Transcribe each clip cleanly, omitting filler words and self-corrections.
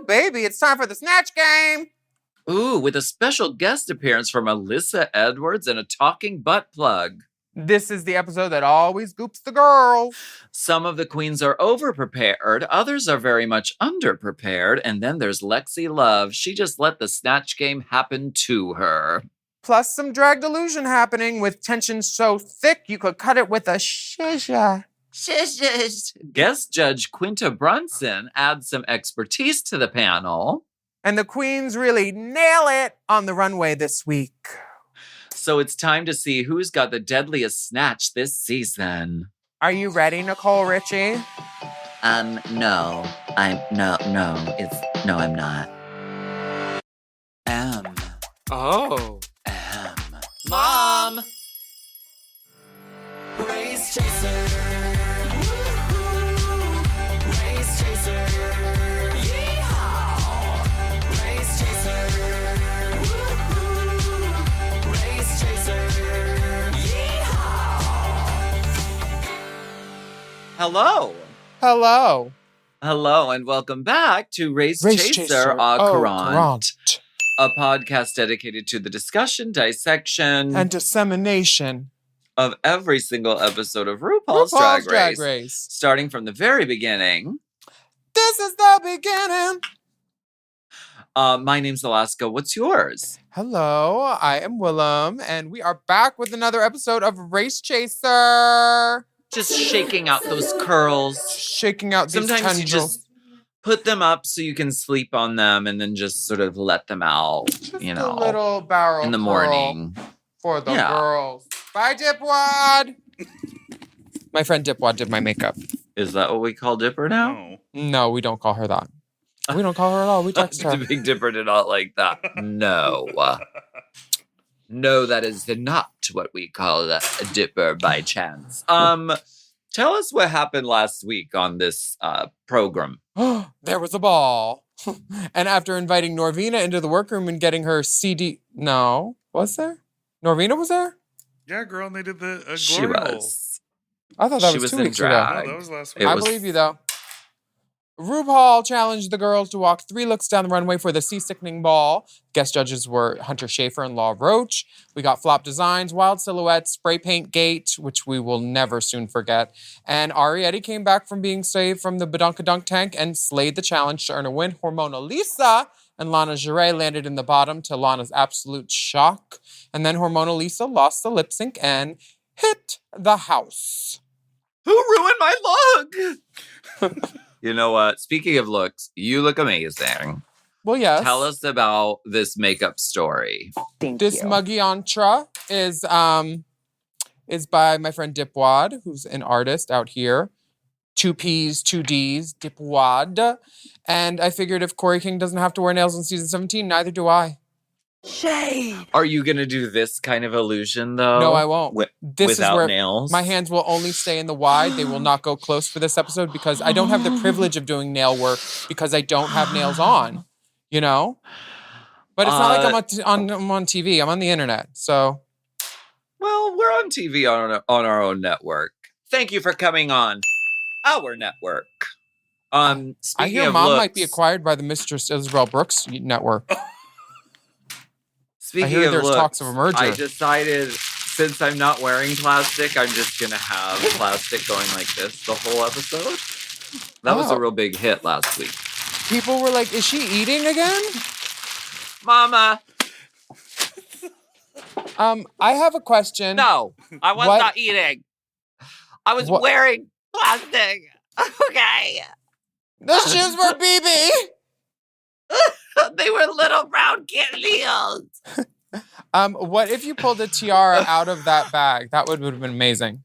baby, it's time for the Snatch Game. Ooh, with a special guest appearance from Alyssa Edwards and a talking butt plug. This is the episode that always goops the girls. Some of the queens are overprepared, others are very much underprepared, and then there's Lexi Love. She just let the Snatch Game happen to her. Plus some drag delusion happening with tension so thick you could cut it with a shisha. Shishes. Guest judge Quinta Brunson adds some expertise to the panel. And the queens really nail it on the runway this week. So it's time to see who's got the deadliest snatch this season. Are you ready, Nicole Richie? No. I'm not. Oh. Mom! Race chaser. Race chaser. Yeehaw. Race chaser. Race chaser. Yeehaw. Hello. Hello, and welcome back to Race Chaser au Courant, a podcast dedicated to the discussion, dissection, and dissemination of every single episode of RuPaul's Drag Race, starting from the very beginning. This is the beginning. My name's Alaska. What's yours? Hello, I am Willam, and we are back with another episode of Race Chaser. Just shaking out those curls. Shaking out these Sometimes you tendrils. just put them up so you can sleep on them and then just sort of let them out, Just a little barrel in the curl morning. for the girls. Bye, Dipwad. My friend Dipwad did my makeup. Is that what we call Dipper now? No, we don't call her that. We don't call her at all. We text her. The Big Dipper did not like that. No. No, that is not what we call a Dipper by chance. Tell us what happened last week on this program. There was a ball. And after inviting Norvina into the workroom and getting her CD... No. Was there? Norvina was there? Yeah, girl, and they did the glory She hole. was. I thought that She was was 2 in weeks drag. ago. No, that was last week. It I was- believe you, though. RuPaul challenged the girls to walk 3 looks down the runway for the sea-sickening ball. Guest judges were Hunter Schafer and Law Roach. We got flop designs, wild silhouettes, spray paint gate, which we will never soon forget. And Arietti came back from being saved from the badunkadunk tank and slayed the challenge to earn a win. Hormona Lisa and Lana Jarre landed in the bottom to Lana's absolute shock. And then Hormona Lisa lost the lip sync and hit the house. Who ruined my look? You know what? Speaking of looks, you look amazing. Well, yes. Tell us about this makeup story. This Muggiantra is by my friend Dipwad, who's an artist out here. 2 P's, 2 D's, Dipwad. And I figured if Corey King doesn't have to wear nails in season 17, neither do I. Shade. Are you going to do this kind of illusion, though? No, I won't. This without is where nails? my hands will only stay in the wide. They will not go close for this episode because I don't have the privilege of doing nail work because I don't have nails on, you know? But it's not like I'm on TV. I'm on the internet, so. Well, we're on TV on our own network. Thank you for coming on our network. Speaking I hear of Mom looks, might be acquired by the Mistress Isabel Brooks network. Speaking I hear of there's looks, talks of a merger. I decided since I'm not wearing plastic, I'm just gonna have plastic going like this the whole episode. That was a real big hit last week. People were like, is she eating again? Mama, I have a question. no, I was What? not eating. I was What? wearing plastic. Okay. The shoes were BB. They were little brown kitten heels. What if you pulled a tiara out of that bag? That would have been amazing.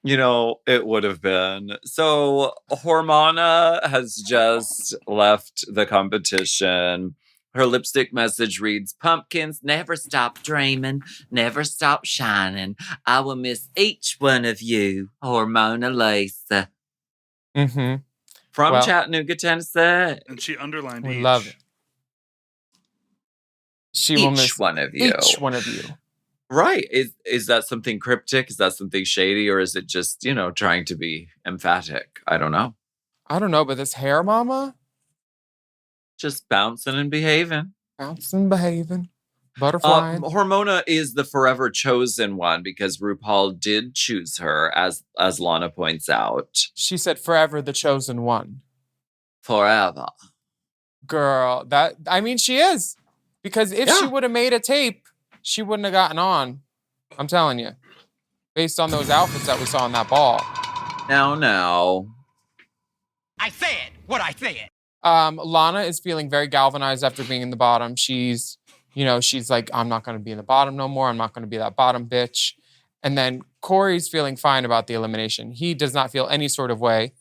You know, it would have been. So Hormona has just left the competition. Her lipstick message reads, "Pumpkins, never stop dreaming, never stop shining. I will miss each one of you, Hormona Lisa." Mm-hmm. From Well- Chattanooga, Tennessee. And she underlined We each. love it. She will Each miss one of you. each one of you. Right. Is that something cryptic? Is that something shady? Or is it just, trying to be emphatic? I don't know. I don't know, but this hair, mama? Just bouncing and behaving. Bouncing, behaving. Butterflying. Hormona is the forever chosen one because RuPaul did choose her, as Lana points out. She said forever the chosen one. Forever. Girl, she is. Because if she would have made a tape, she wouldn't have gotten on. I'm telling you. Based on those outfits that we saw in that ball. Now. I said what I said. Lana is feeling very galvanized after being in the bottom. She's like, I'm not going to be in the bottom no more. I'm not going to be that bottom bitch. And then Corey's feeling fine about the elimination. He does not feel any sort of way.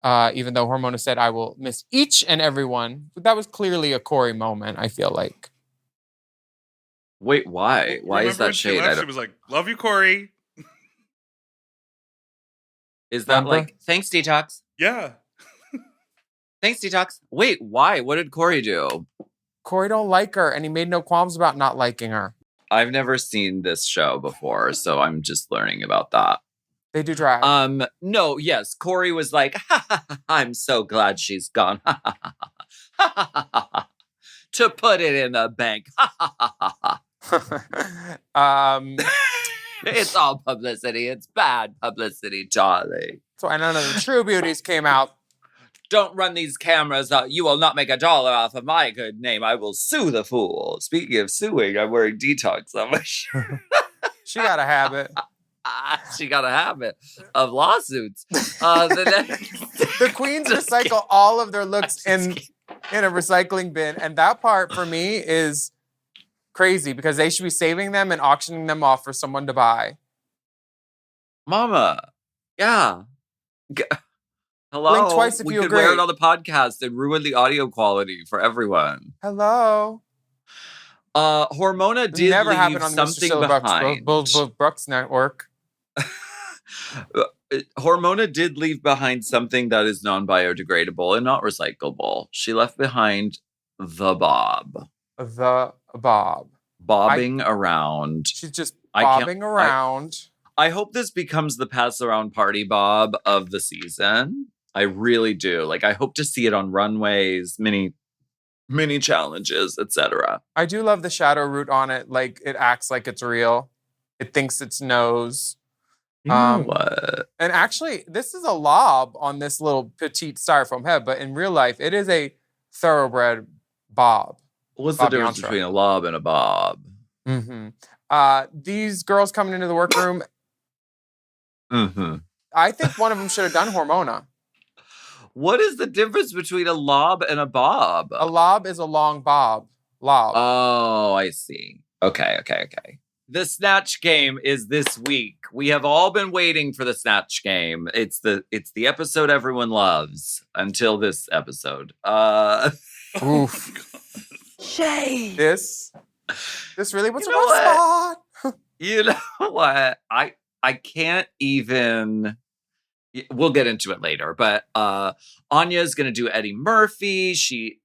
Even though Hormona said, I will miss each and every one. But that was clearly a Corey moment, I feel like. Wait, why? Why is that shade? She was like, love you, Corey. Is that like, thanks, Detox? Yeah. Thanks, Detox. Wait, why? What did Corey do? Corey don't like her, and he made no qualms about not liking her. I've never seen this show before, so I'm just learning about that. They do drag. No, yes. Corey was like, I'm so glad she's gone. To put it in the bank. It's all publicity. It's bad publicity, Charlie. So none of the true beauties came out. Don't run these cameras out. You will not make $1 off of my good name. I will sue the fool. Speaking of suing, I'm wearing Detox on my shirt. She got a habit. She got a habit of lawsuits. The queens recycle all of their looks in a recycling bin. And that part for me is crazy because they should be saving them and auctioning them off for someone to buy. Mama. Yeah. Hello. Blink twice if we you could agree. wear it on the podcast and ruin the audio quality for everyone. Hello. Hormona did Never leave happened on something Mr. behind. Brooks Network. Hormona did leave behind something that is non-biodegradable and not recyclable. She left behind the bob. The bob. Bobbing around. She's just bobbing around. I hope this becomes the pass around party bob of the season. I really do. Like, I hope to see it on runways, mini challenges, etc. I do love the shadow root on it. Like, it acts like it's real. It thinks it's nose. You know what? And actually, this is a lob on this little petite styrofoam head, but in real life, it is a thoroughbred bob. What's the difference between a lob and a bob? Mm-hmm. These girls coming into the workroom, I think one of them should have done Hormona. What is the difference between a lob and a bob? A lob is a long bob. Lob. Oh, I see. Okay. The Snatch Game is this week. We have all been waiting for the Snatch Game. It's the episode everyone loves until this episode. Oof. Shade. This really was You a know rough spot. You know what? I can't even. We'll get into it later, but Anya is going to do Eddie Murphy. She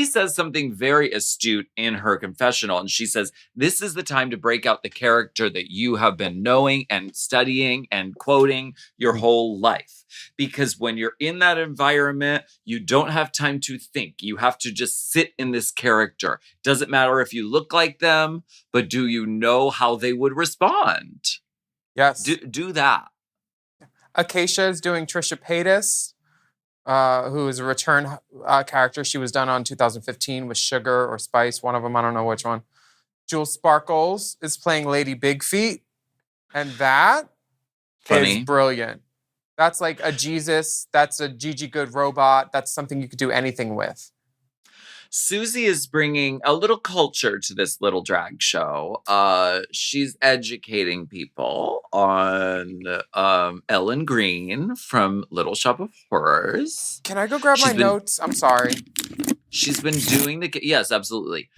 says something very astute in her confessional, and she says, this is the time to break out the character that you have been knowing and studying and quoting your whole life. Because when you're in that environment, you don't have time to think. You have to just sit in this character. Doesn't matter if you look like them, but do you know how they would respond? Yes. Do that. Acacia is doing Trisha Paytas, who is a return character. She was done on 2015 with Sugar or Spice, one of them. I don't know which one. Jewel Sparkles is playing Lady Big Feet, and that is brilliant. That's like a Jesus. That's a Gigi Good robot. That's something you could do anything with. Susie is bringing a little culture to this little drag show. She's educating people on Ellen Green from Little Shop of Horrors. Can I go grab my notes? I'm sorry. She's been doing yes, absolutely.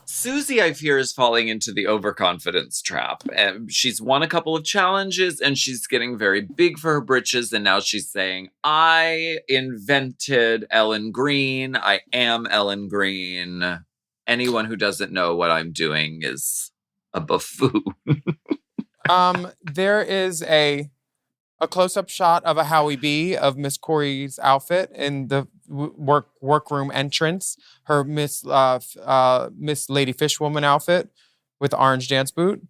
Susie, I fear, is falling into the overconfidence trap. And she's won a couple of challenges and she's getting very big for her britches. And now she's saying, I invented Ellen Green. I am Ellen Green. Anyone who doesn't know what I'm doing is a buffoon. There is a close-up shot of a Howie B of Miss Corey's outfit in the workroom entrance. Her Miss Lady Fishwoman outfit with the orange dance boot.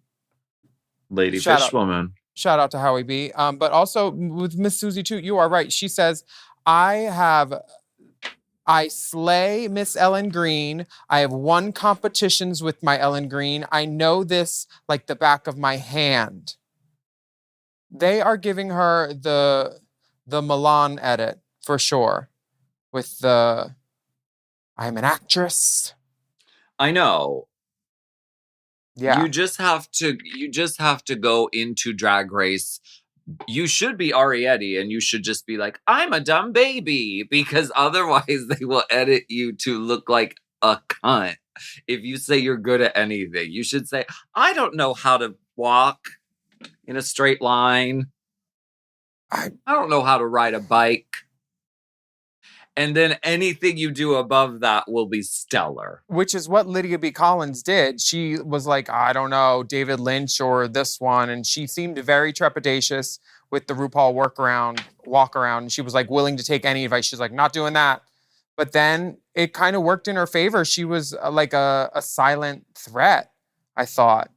Lady Shout out. Fishwoman. Shout out to Howie B. But also with Miss Susie too. You are right. She says, I slay Miss Ellen Green. I have won competitions with my Ellen Green. I know this like the back of my hand. They are giving her the Milan edit for sure. With the I'm an actress. I know. Yeah. You just have to go into Drag Race. You should be Arietti and you should just be like, I'm a dumb baby, because otherwise they will edit you to look like a cunt. If you say you're good at anything, you should say, I don't know how to walk in a straight line. I don't know how to ride a bike. And then anything you do above that will be stellar. Which is what Lydia B. Collins did. She was like, I don't know, David Lynch or this one. And she seemed very trepidatious with the RuPaul walk around. And she was like willing to take any advice. She's like, not doing that. But then it kind of worked in her favor. She was like a silent threat, I thought.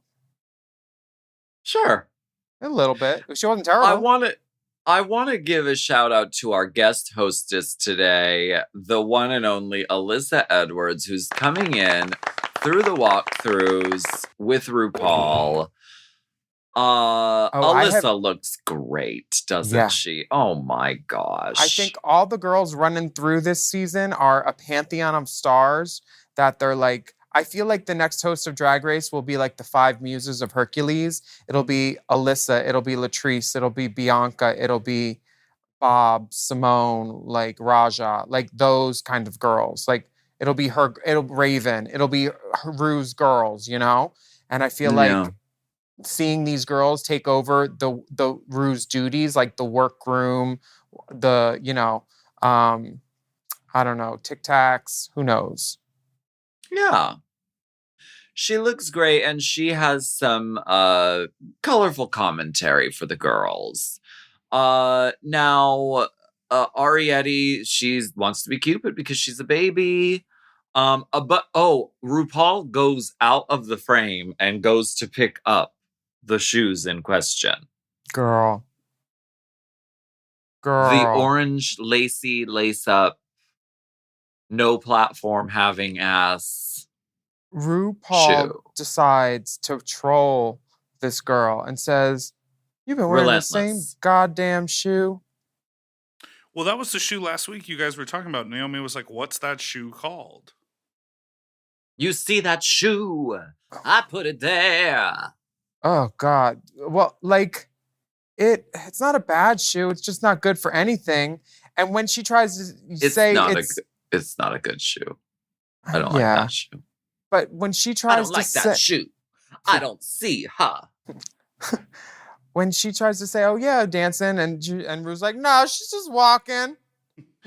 Sure. A little bit. She wasn't terrible. I want to give a shout out to our guest hostess today, the one and only Alyssa Edwards, who's coming in through the walkthroughs with RuPaul. Alyssa looks great, doesn't she? Oh my gosh. I think all the girls running through this season are a pantheon of stars that they're like, I feel like the next host of Drag Race will be like the 5 muses of Hercules. It'll be Alyssa, it'll be Latrice, it'll be Bianca, it'll be Bob, Simone, like Raja, like those kind of girls. Like it'll be Raven, it'll be Rue's girls, you know? And I feel like seeing these girls take over the Rue's duties, like the workroom, the, I don't know, Tic Tacs, who knows? Yeah. She looks great, and she has some colorful commentary for the girls. Now, Arietti, she wants to be Cupid because she's a baby. But RuPaul goes out of the frame and goes to pick up the shoes in question. Girl. The orange lacy lace-up, no platform having ass. RuPaul decides to troll this girl and says, you've been wearing the same goddamn shoe. Well, that was the shoe last week you guys were talking about. Naomi was like, what's that shoe called? You see that shoe? I put it there. Oh, God. Well, like, it's not a bad shoe. It's just not good for anything. And when she tries to say it's not a good shoe. I don't like that shoe. But when she tries to say... that shoe. I don't see her. When she tries to say, oh, yeah, dancing, and Rue's like, no, she's just walking,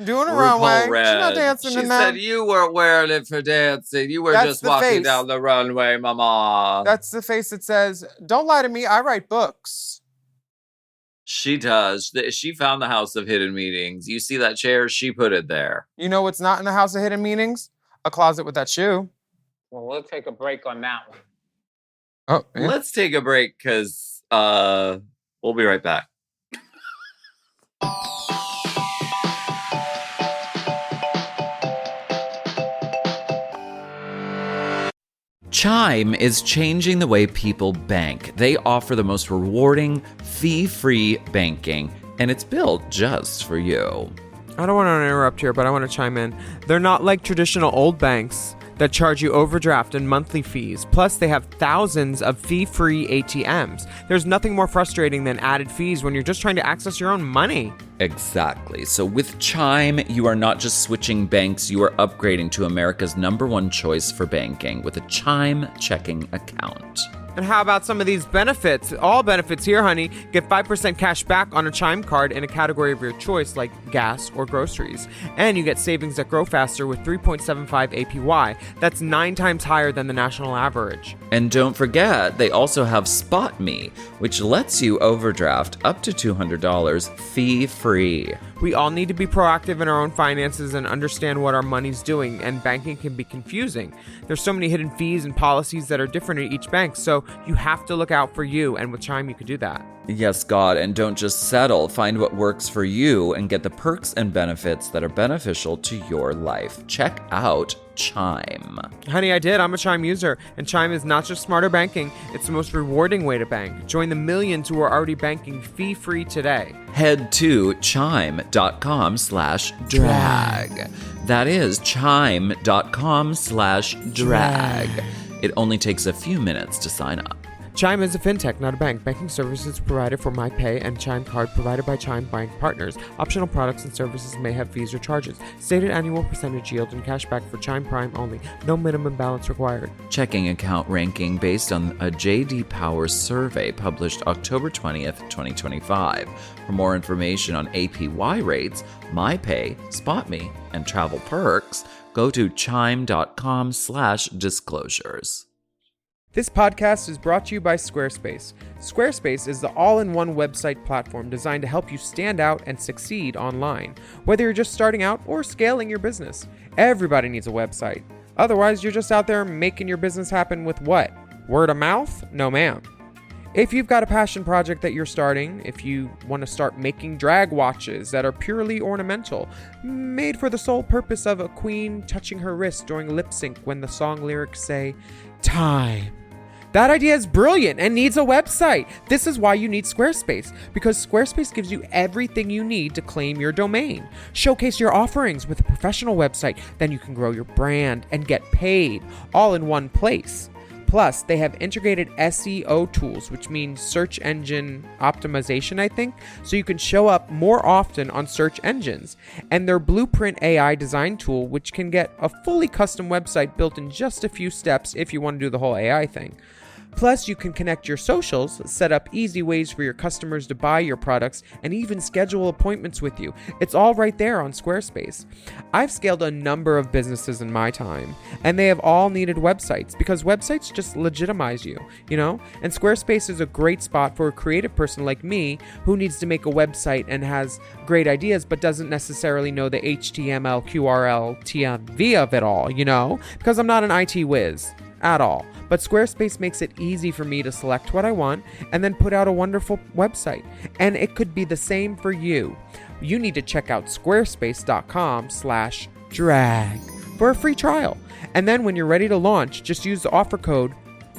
doing a runway. She's not dancing in that. She said you weren't wearing it for dancing. You were just walking down the runway, mama. That's the face that says, don't lie to me, I write books. She does. She found the House of Hidden Meanings. You see that chair? She put it there. You know what's not in the House of Hidden Meanings? A closet with that shoe. Well, we'll take a break on that one. Oh, yeah. Let's take a break because we'll be right back. Chime is changing the way people bank. They offer the most rewarding, fee-free banking, and it's built just for you. I don't want to interrupt here, but I want to chime in. They're not like traditional old banks that charge you overdraft and monthly fees. Plus, they have thousands of fee-free ATMs. There's nothing more frustrating than added fees when you're just trying to access your own money. Exactly. So with Chime, you are not just switching banks, you are upgrading to America's #1 choice for banking with a Chime checking account. And how about some of these benefits? All benefits here, honey. Get 5% cash back on a Chime card in a category of your choice, like gas or groceries. And you get savings that grow faster with 3.75 APY. That's 9 times higher than the national average. And don't forget, they also have Spot Me, which lets you overdraft up to $200 fee-free. We all need to be proactive in our own finances and understand what our money's doing, and banking can be confusing. There's so many hidden fees and policies that are different at each bank, so you have to look out for you, and with Chime you can do that. Yes, God, and don't just settle. Find what works for you and get the perks and benefits that are beneficial to your life. Check out Chime. Honey, I did. I'm a Chime user, and Chime is not just smarter banking, it's the most rewarding way to bank. Join the millions who are already banking fee-free today. Head to chime.com/drag. That is chime.com/drag. It only takes a few minutes to sign up. Chime is a fintech, not a bank. Banking services provided for MyPay and Chime Card provided by Chime Bank Partners. Optional products and services may have fees or charges. Stated annual percentage yield and cashback for Chime Prime only. No minimum balance required. Checking account ranking based on a J.D. Power survey published October 20th, 2025. For more information on APY rates, MyPay, SpotMe, and travel perks, go to chime.com/disclosures. This podcast is brought to you by Squarespace. Squarespace is the all-in-one website platform designed to help you stand out and succeed online, whether you're just starting out or scaling your business. Everybody needs a website. Otherwise, you're just out there making your business happen with what? Word of mouth? No, ma'am. If you've got a passion project that you're starting, if you want to start making drag watches that are purely ornamental, made for the sole purpose of a queen touching her wrist during lip sync when the song lyrics say, "Time." That idea is brilliant and needs a website. This is why you need Squarespace, because Squarespace gives you everything you need to claim your domain. Showcase your offerings with a professional website, then you can grow your brand and get paid all in one place. Plus, they have integrated SEO tools, which means search engine optimization, I think, so you can show up more often on search engines. And their Blueprint AI design tool, which can get a fully custom website built in just a few steps if you want to do the whole AI thing. Plus, you can connect your socials, set up easy ways for your customers to buy your products, and even schedule appointments with you. It's all right there on Squarespace. I've scaled a number of businesses in my time, and they have all needed websites because websites just legitimize you, you know? And Squarespace is a great spot for a creative person like me who needs to make a website and has great ideas but doesn't necessarily know the HTML, QRL, TMV of it all, you know? Because I'm not an IT whiz at all. But Squarespace makes it easy for me to select what I want and then put out a wonderful website. And it could be the same for you. You need to check out squarespace.com/drag for a free trial. And then when you're ready to launch, just use the offer code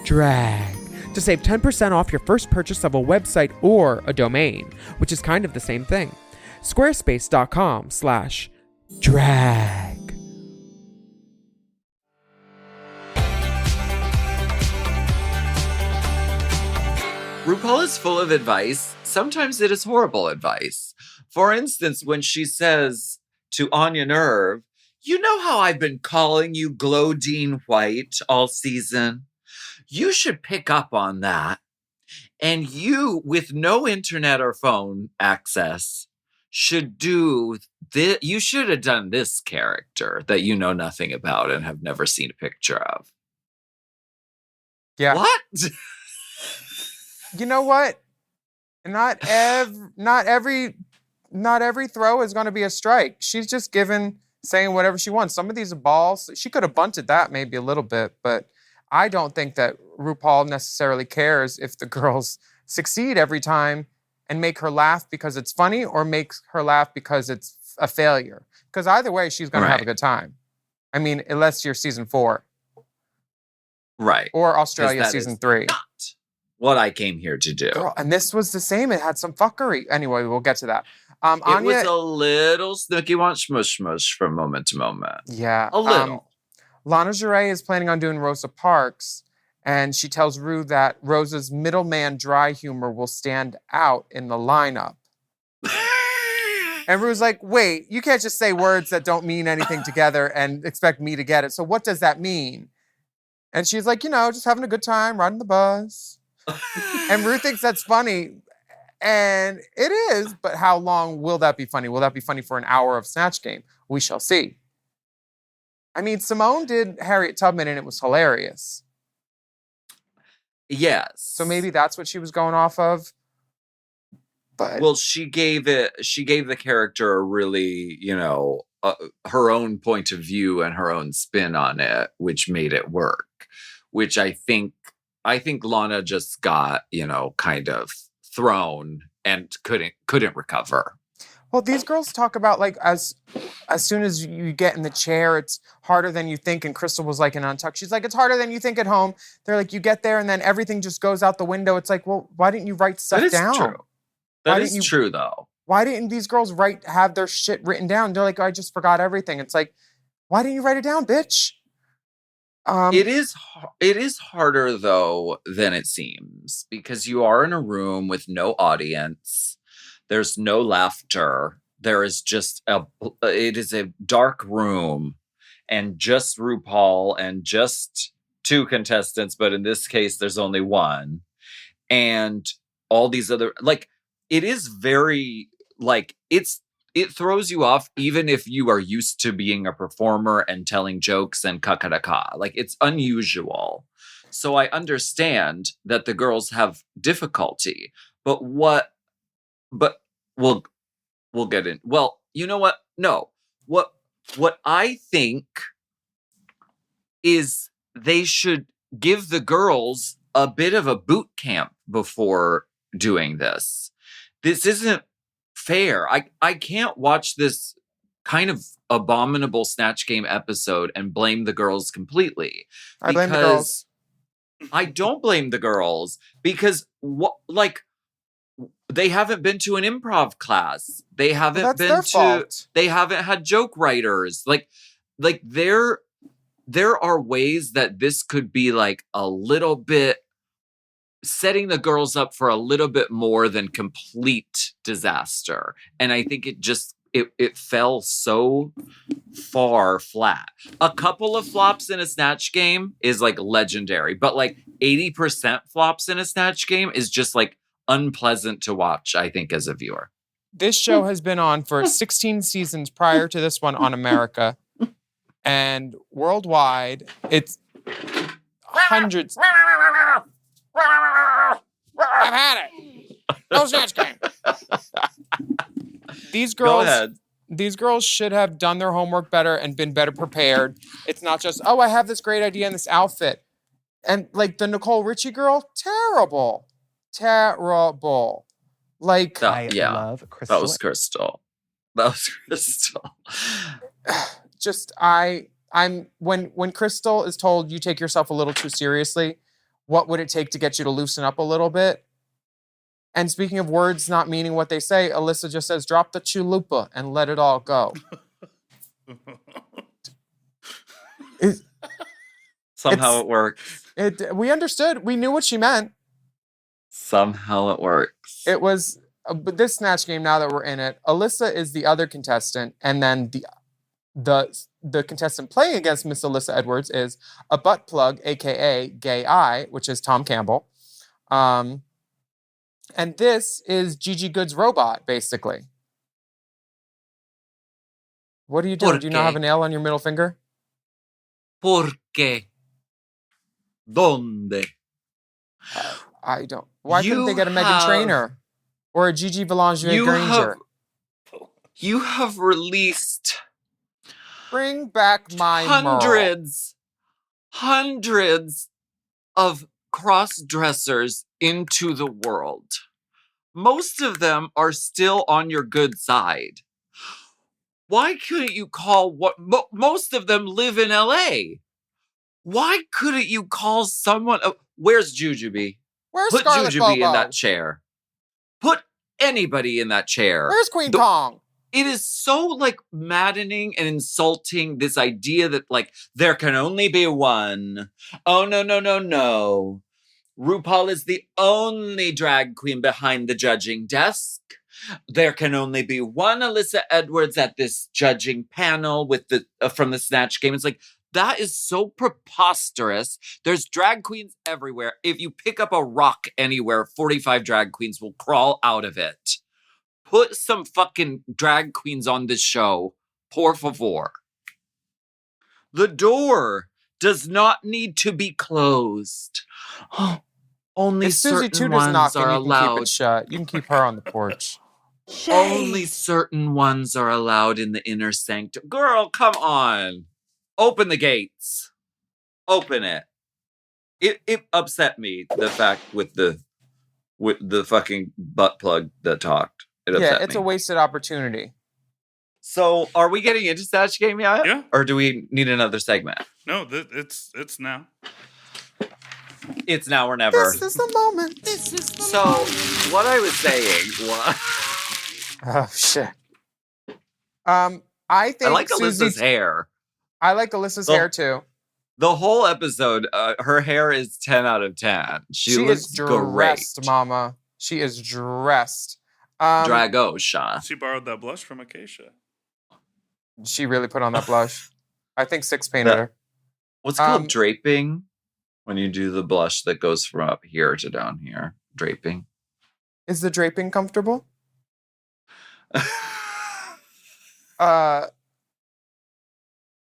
DRAG to save 10% off your first purchase of a website or a domain, which is kind of the same thing. Squarespace.com/drag. RuPaul is full of advice. Sometimes it is horrible advice. For instance, when she says to Anya Nerve, "You know how I've been calling you Glowdine White all season? You should pick up on that. And you, with no internet or phone access, should do this. You should have done this character that you know nothing about and have never seen a picture of." Yeah. What? You know what? Not every throw is going to be a strike. She's just saying whatever she wants. Some of these are balls. She could have bunted that maybe a little bit, but I don't think that RuPaul necessarily cares if the girls succeed every time and make her laugh because it's funny or makes her laugh because it's a failure. Because either way, she's going to have a good time. I mean, unless you're season 4. Right. Or Australia season 3. Not what I came here to do. Girl, and this was the same. It had some fuckery. Anyway, we'll get to that. It Anya, was a little Snooki wants smush smush from moment to moment. Yeah. A little. Lana Jarre is planning on doing Rosa Parks, and she tells Rue that Rosa's middleman dry humor will stand out in the lineup. And Rue's like, wait, you can't just say words that don't mean anything together and expect me to get it. So what does that mean? And she's like, just having a good time, riding the bus. And Rue thinks that's funny. And it is, but how long will that be funny? Will that be funny for an hour of Snatch Game? We shall see. I mean, Simone did Harriet Tubman and it was hilarious. Yes. So maybe that's what she was going off of. But Well, she gave the character a really, her own point of view and her own spin on it, which made it work. Which I think Lana just got, kind of thrown and couldn't recover. well, these girls talk about like as soon as you get in the chair, it's harder than you think. And Crystal was like in Untucked. She's like, it's harder than you think at home. They're like, you get there and then everything just goes out the window. It's like, well, why didn't you write stuff down? True. That is true, though. Why didn't these girls have their shit written down? They're like, I just forgot everything. It's like, why didn't you write it down, bitch? It is harder, though, than it seems, because you are in a room with no audience. There's no laughter. There is just it is a dark room and just RuPaul and just 2 contestants. But in this case, there's only 1. And all these other, like, it is very, like, it throws you off even if you are used to being a performer and telling jokes and ka-ka-da-ka. Like, it's unusual. So I understand that the girls have difficulty. But we'll get in. Well, you know what? No. What I think is they should give the girls a bit of a boot camp before doing this. This isn't fair. I can't watch this kind of abominable Snatch Game episode and blame the girls completely. I blame the girls. I don't blame the girls because they haven't been to an improv class. They haven't they haven't had joke writers. Like there are ways that this could be like a little bit setting the girls up for a little bit more than complete disaster. And I think it fell so far flat. A couple of flops in a Snatch Game is like legendary, but like 80% flops in a Snatch Game is just like unpleasant to watch, I think, as a viewer. This show has been on for 16 seasons prior to this one on America. And worldwide, it's hundreds. I've had it. No Snatch Game. These girls should have done their homework better and been better prepared. It's not just, oh, I have this great idea in this outfit. And like the Nicole Richie girl, terrible. Like, I love Crystal. That was Crystal. Just I'm when Crystal is told you take yourself a little too seriously, what would it take to get you to loosen up a little bit? And speaking of words not meaning what they say, Alyssa just says, drop the chalupa and let it all go. Somehow it works. We understood. We knew what she meant. Somehow it works. It was but this Snatch Game, now that we're in it, Alyssa is the other contestant, and then the contestant playing against Miss Alyssa Edwards is a butt plug, aka Gay Eye, which is Tom Campbell. And this is Gigi Good's robot, basically. What are you doing? Do you not have a nail on your middle finger? Porque? Donde? I don't. Why couldn't they get a Meghan Trainor? Or a Gigi Belanger Granger? You have released... Bring back my hundreds of cross-dressers into the world. Most of them are still on your good side. Why couldn't you call most of them live in LA? Why couldn't you call someone? Where's Jujubee? Where's Put Scarlett Jujubee Bobo? in that chair. Put anybody in that chair. Where's Queen Kong? It is so like maddening and insulting, this idea that like there can only be one. Oh, no. RuPaul is the only drag queen behind the judging desk. There can only be one Alyssa Edwards at this judging panel with from the Snatch Game. It's like, that is so preposterous. There's drag queens everywhere. If you pick up a rock anywhere, 45 drag queens will crawl out of it. Put some fucking drag queens on this show, por favor. The door does not need to be closed. Only If Susie certain Tooter's ones knocking, are you can keep allowed. it shut. You can keep her on the porch. Only certain ones are allowed in the inner sanctum. Girl, come on. Open the gates. Open it. It upset me, the fact with the fucking butt plug that talked. It Yeah, upset it's me. a wasted opportunity. So, are we getting into Snatch Game yet? Yeah. Or do we need another segment? No, it's now. It's now or never. This is the moment. So, what I was saying was... Oh shit. I think I like Susie's Alyssa's hair. I like Alyssa's Well, hair too. The whole episode, her hair is 10 out of 10. She looks is dressed, great. mama. She is dressed. Dragosha. She borrowed that blush from Acacia. She really put on that blush. I think Six painted her. What's it called? Draping? When you do the blush that goes from up here to down here. Draping. Is the draping comfortable?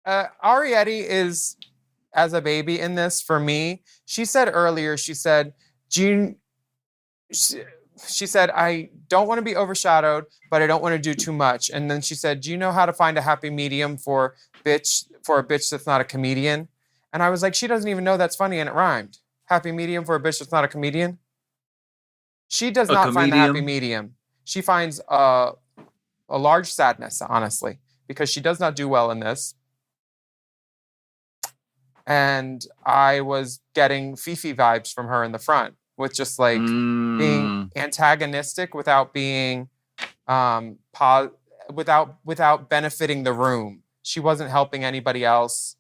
Arietti is as a baby in this for me. She said earlier, she said, she said, I don't want to be overshadowed, but I don't want to do too much. And then she said, do you know how to find a happy medium for a bitch that's not a comedian? And I was like, she doesn't even know that's funny, and it rhymed. Happy medium for a bitch that's not a comedian? She does not find the happy medium. She finds a large sadness, honestly, because she does not do well in this. And I was getting Fifi vibes from her in the front, with just like being antagonistic without being without benefiting the room. She wasn't helping anybody else,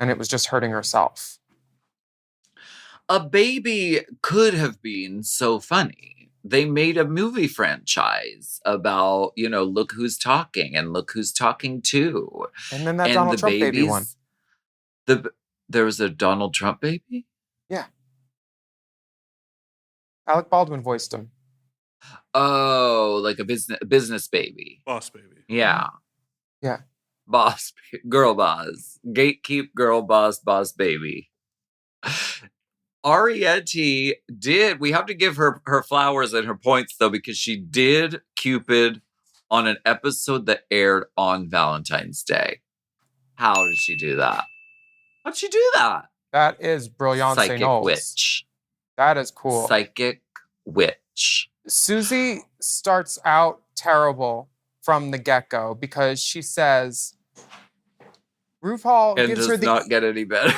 and it was just hurting herself. A Baby could have been so funny. They made a movie franchise about, look who's talking and look who's talking too. And then that Donald Trump baby one. There was a Donald Trump baby? Yeah. Alec Baldwin voiced him. Oh, like a business baby. Boss baby. Yeah. Yeah. Boss, girl boss. Gatekeep girl boss baby. Arietti did, we have to give her flowers and her points though, because she did Cupid on an episode that aired on Valentine's Day. How did she do that? How'd she do that? That is brilliant. Psychic witch. That is cool. Psychic witch. Susie starts out terrible from the get-go because she says RuPaul And gives does her not get any better.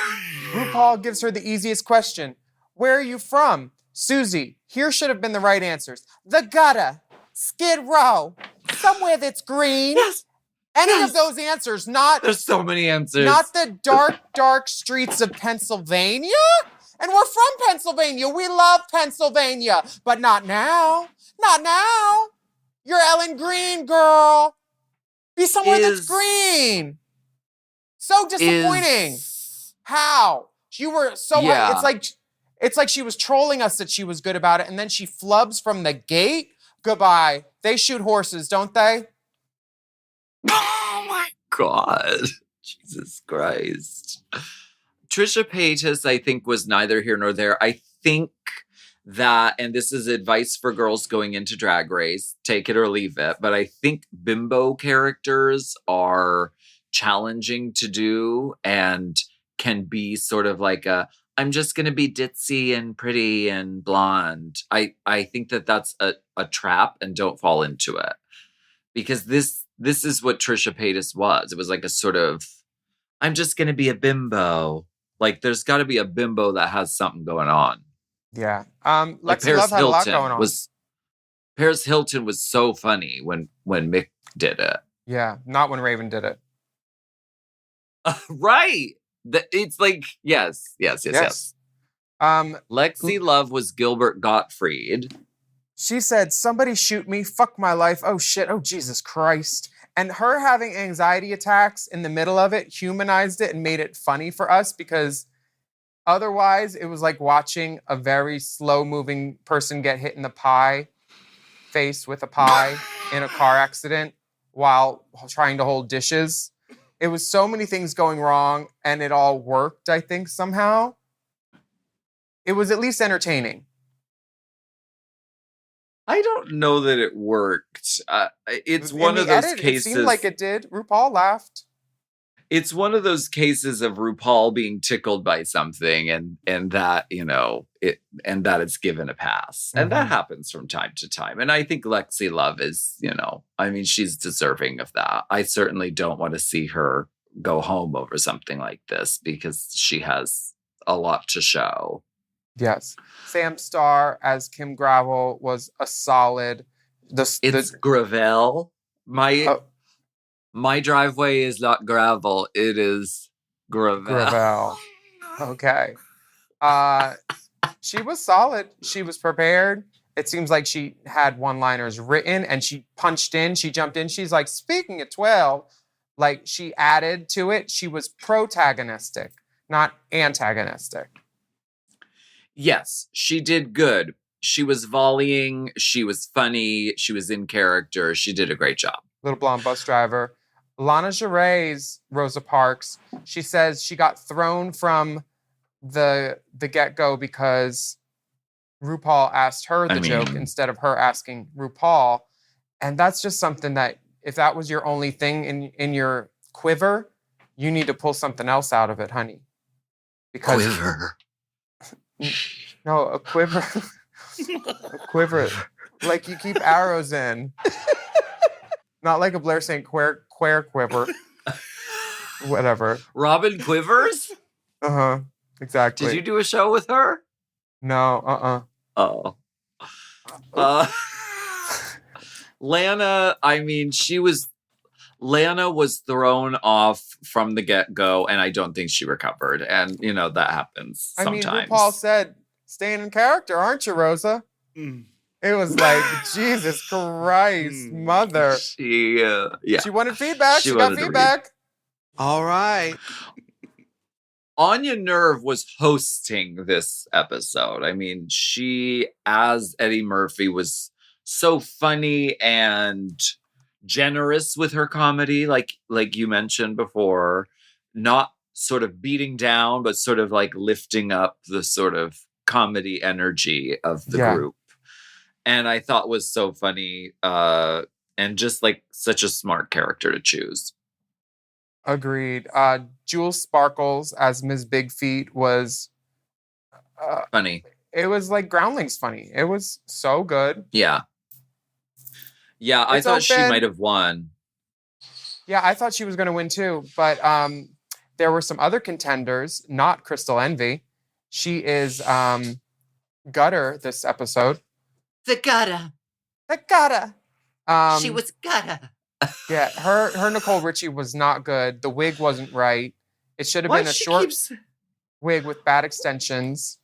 RuPaul gives her the easiest question. Where are you from? Susie, here should have been the right answers. The gutter, Skid Row, somewhere that's green. Yes. Any of those answers, not... There's so many answers. Not the dark, dark streets of Pennsylvania? And we're from Pennsylvania. We love Pennsylvania. But not now. Not now. You're Ellen Green, girl. Be somewhere that's green. So disappointing. How? You were so... Yeah. It's like she was trolling us that she was good about it, and then she flubs from the gate. Goodbye. They shoot horses, don't they? Oh my God. Jesus Christ. Trisha Paytas, I think, was neither here nor there. I think that, and this is advice for girls going into Drag Race, take it or leave it, but I think bimbo characters are challenging to do and can be sort of like I'm just going to be ditzy and pretty and blonde. I think that that's a trap, and don't fall into it. Because this is what Trisha Paytas was. It was like a sort of, I'm just going to be a bimbo. Like, there's got to be a bimbo that has something going on. Yeah. Like Lexi Love had a lot going on. Paris Hilton was so funny when Mick did it. Yeah, not when Raven did it. Right. It's like, yes. Lexi Love was Gilbert Gottfried. She said, somebody shoot me, fuck my life, oh shit, oh Jesus Christ. And her having anxiety attacks in the middle of it humanized it and made it funny for us, because otherwise it was like watching a very slow-moving person get hit in the face with a pie in a car accident while trying to hold dishes. It was so many things going wrong, and it all worked, I think, somehow. it was at least entertaining. I don't know that it worked. It's In one the of those edit, cases. it seemed like it did. RuPaul laughed. It's one of those cases of RuPaul being tickled by something and that, and that it's given a pass. And that happens from time to time. And I think Lexi Love is, she's deserving of that. I certainly don't want to see her go home over something like this because she has a lot to show. Yes. Sam Starr as Kim Gravel was a solid. It's Gravel. My driveway is not gravel. It is Gravel. Gravel. Okay. She was solid. She was prepared. It seems like she had one-liners written and she punched in. She jumped in. She's like, speaking at 12, like she added to it. She was protagonistic, not antagonistic. Yes, she did good. She was volleying. She was funny. She was in character. She did a great job. Little blonde bus driver. Lana Geray's Rosa Parks. She says she got thrown from the get-go because RuPaul asked her the joke instead of her asking RuPaul. And that's just something that if that was your only thing in your quiver, you need to pull something else out of it, honey. Because Quiver. No, a quiver. A quiver. Like you keep arrows in. Not like a Blair St. Clair quiver. Whatever. Robin Quivers? Uh-huh. Exactly. Did you do a show with her? No, Oh. Lana, Lana was thrown off from the get-go, and I don't think she recovered. And, that happens sometimes. I mean, RuPaul said, staying in character, aren't you, Rosa? Mm. It was like, Jesus Christ, mother. She wanted feedback. She got feedback. All right. Anya Nerve was hosting this episode. I mean, she, as Eddie Murphy, was so funny and generous with her comedy, like you mentioned before, not sort of beating down, but sort of like lifting up the sort of comedy energy of the group. And I thought was so funny and just like such a smart character to choose. Agreed. Jules Sparkles as Ms. Big Feet was funny. It was like Groundlings funny. It was so good. Yeah. Yeah, I thought she might have won. Yeah, I thought she was going to win too. But there were some other contenders, not Crystal Envy. She is Gutter this episode. The Gutter. The Gutter. She was Gutter. Yeah, her Nicole Richie was not good. The wig wasn't right. It should have been a short wig with bad extensions.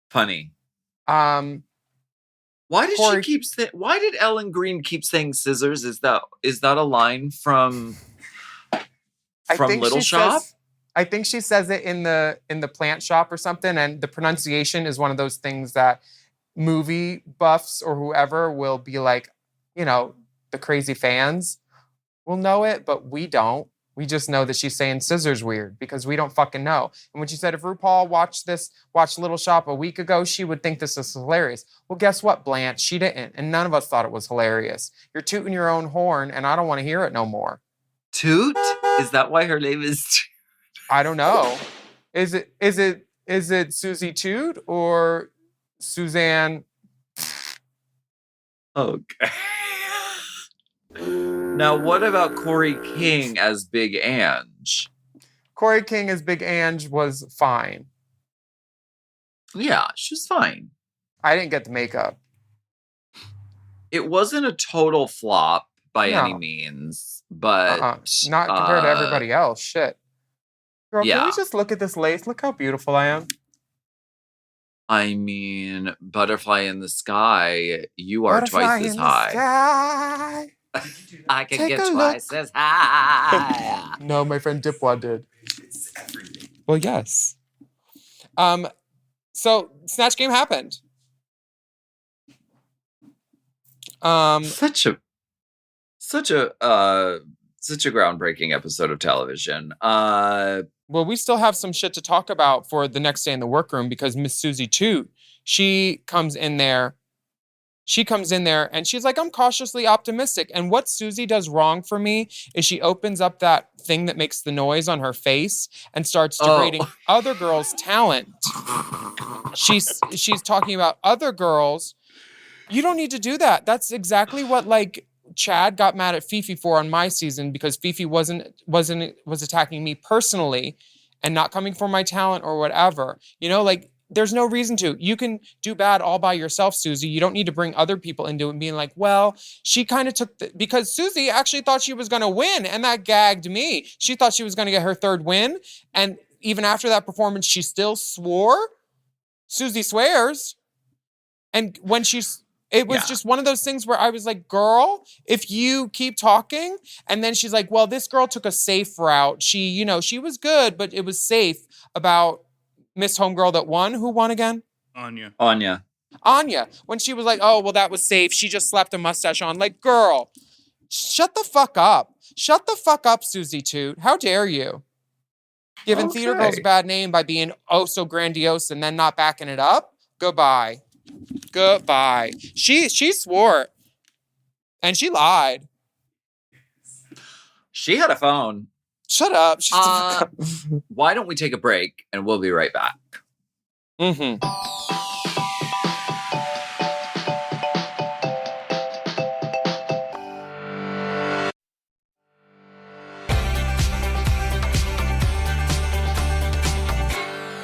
Funny. Why did Ellen Green keep saying scissors? Is that a line from Little Shop? I think she says it in the plant shop or something, and the pronunciation is one of those things that movie buffs or whoever will be like, the crazy fans will know it, but we don't. We just know that she's saying scissors weird because we don't fucking know. And when she said if RuPaul watched Little Shop a week ago, she would think this is hilarious. Well, guess what, Blanche? She didn't. And none of us thought it was hilarious. You're tooting your own horn, and I don't want to hear it no more. Toot? Is that why her name is Toot? I don't know. Is it Susie Toot or Suzanne? Okay. Now, what about Corey King as Big Ange? Corey King as Big Ange was fine. Yeah, she was fine. I didn't get the makeup. It wasn't a total flop by any means, but not compared to everybody else. Shit. Girl, yeah. Can we just look at this lace? Look how beautiful I am. I mean, butterfly in the sky, you are twice as high. I can get twice as high. No, my friend Dipwa did. Well, yes. So Snatch Game happened. Such a groundbreaking episode of television. Well, we still have some shit to talk about for the next day in the workroom because Miss Susie Toot, she comes in there and she's like, I'm cautiously optimistic. And what Susie does wrong for me is she opens up that thing that makes the noise on her face and starts degrading other girls' talent. She's talking about other girls. You don't need to do that. That's exactly what like Chad got mad at Fifi for on my season because Fifi was attacking me personally and not coming for my talent or whatever. You know, like there's no reason to. You can do bad all by yourself, Susie. You don't need to bring other people into it and being like, well, she kind of took because Susie actually thought she was going to win and that gagged me. She thought she was going to get her third win. And even after that performance, she still swore. Susie swears. And when it was just one of those things where I was like, girl, if you keep talking. And then she's like, well, this girl took a safe route. She was good, but it was safe about Miss Homegirl that won. Who won again? Anya. When she was like, oh, well, that was safe. She just slapped a mustache on. Like, girl, shut the fuck up. Shut the fuck up, Susie Toot. How dare you? Giving theater girls a bad name by being oh so grandiose and then not backing it up. Goodbye. She swore. And she lied. She had a phone. Shut up. Why don't we take a break and we'll be right back. Mm-hmm.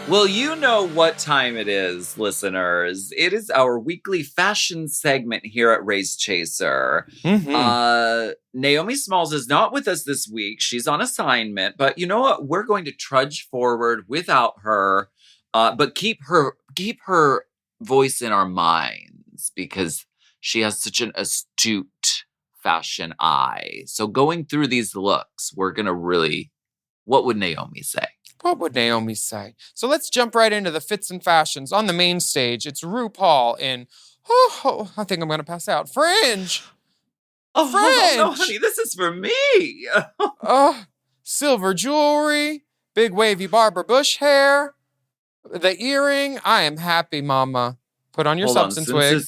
Well, you know what time it is, listeners. It is our weekly fashion segment here at Race Chaser. Mm-hmm. Naomi Smalls is not with us this week. She's on assignment, but you know what? We're going to trudge forward without her, but keep her voice in our minds because she has such an astute fashion eye. So going through these looks, we're going to really, what would Naomi say? What would Naomi say? So let's jump right into the fits and fashions. On the main stage, it's RuPaul in, I think I'm going to pass out. Fringe. Fringe. No, honey, this is for me. Silver jewelry, big wavy Barbara Bush hair, the earring. I am happy, mama. Put on your substance wig.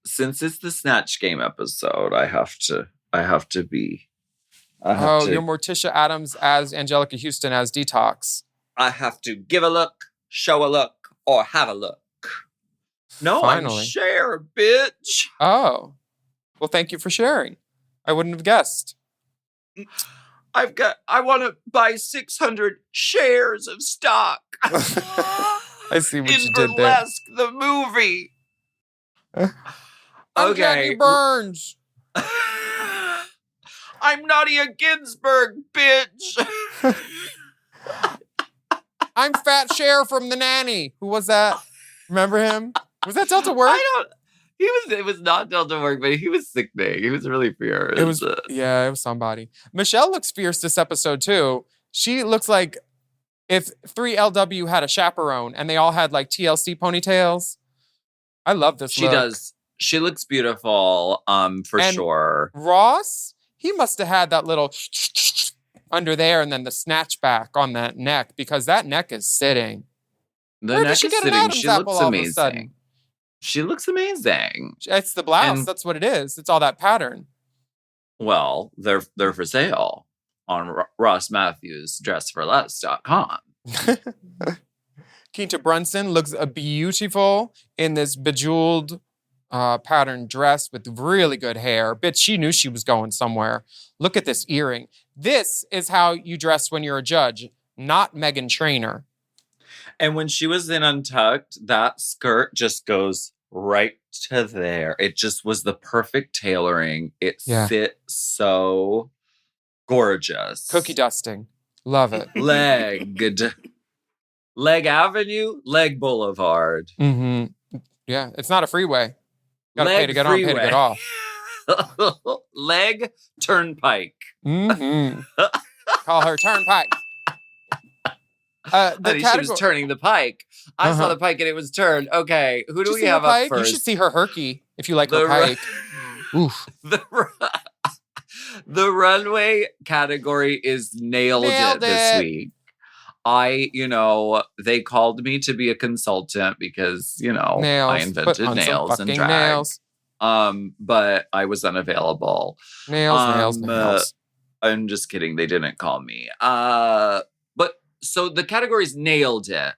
Since it's the Snatch Game episode, I have to be. You're Morticia Adams as Angelica Houston as Detox. I have to give a look, show a look, or have a look. No, Finally. I'm share, bitch. Oh. Well, thank you for sharing. I wouldn't have guessed. I want to buy 600 shares of stock. I see what in you did there. Burlesque, the movie. I'm Jackie Burns. I'm Nadia Ginsburg, bitch. I'm Fat Cher from The Nanny. Who was that? Remember him? Was that Delta Work? It was not Delta Work, but he was sickening. He was really fierce. It was somebody. Michelle looks fierce this episode too. She looks like if 3LW had a chaperone and they all had like TLC ponytails. I love this look. She does. She looks beautiful, for sure. Ross, he must have had that little under there and then the snatch back on that neck because that neck is sitting. Where neck is sitting. She looks amazing. She looks amazing. It's the blouse. That's what it is. It's all that pattern. Well, they're for sale on Ross Matthews dressforless.com. Quinta Brunson looks beautiful in this bejeweled pattern dress with really good hair. Bitch, she knew she was going somewhere. Look at this earring. This is how you dress when you're a judge, not Meghan Trainor. And when she was in Untucked, that skirt just goes right to there. It just was the perfect tailoring. It fit so gorgeous. Cookie dusting. Love it. Legged. Leg Avenue, Leg Boulevard. Mm-hmm. Yeah, it's not a freeway. Gotta pay to get on, pay to get off. Leg Turnpike. Mm-hmm. Call her Turnpike. She was turning the pike. I saw the pike and it was turned. Okay, who do we have up first? You should see her herky if you like her pike. Oof. The runway category is nailed it this week. They called me to be a consultant because, Nails. I Put invented on some nails and fucking drag. nails. But I was unavailable. Nails. I'm just kidding. They didn't call me. But so the categories nailed it.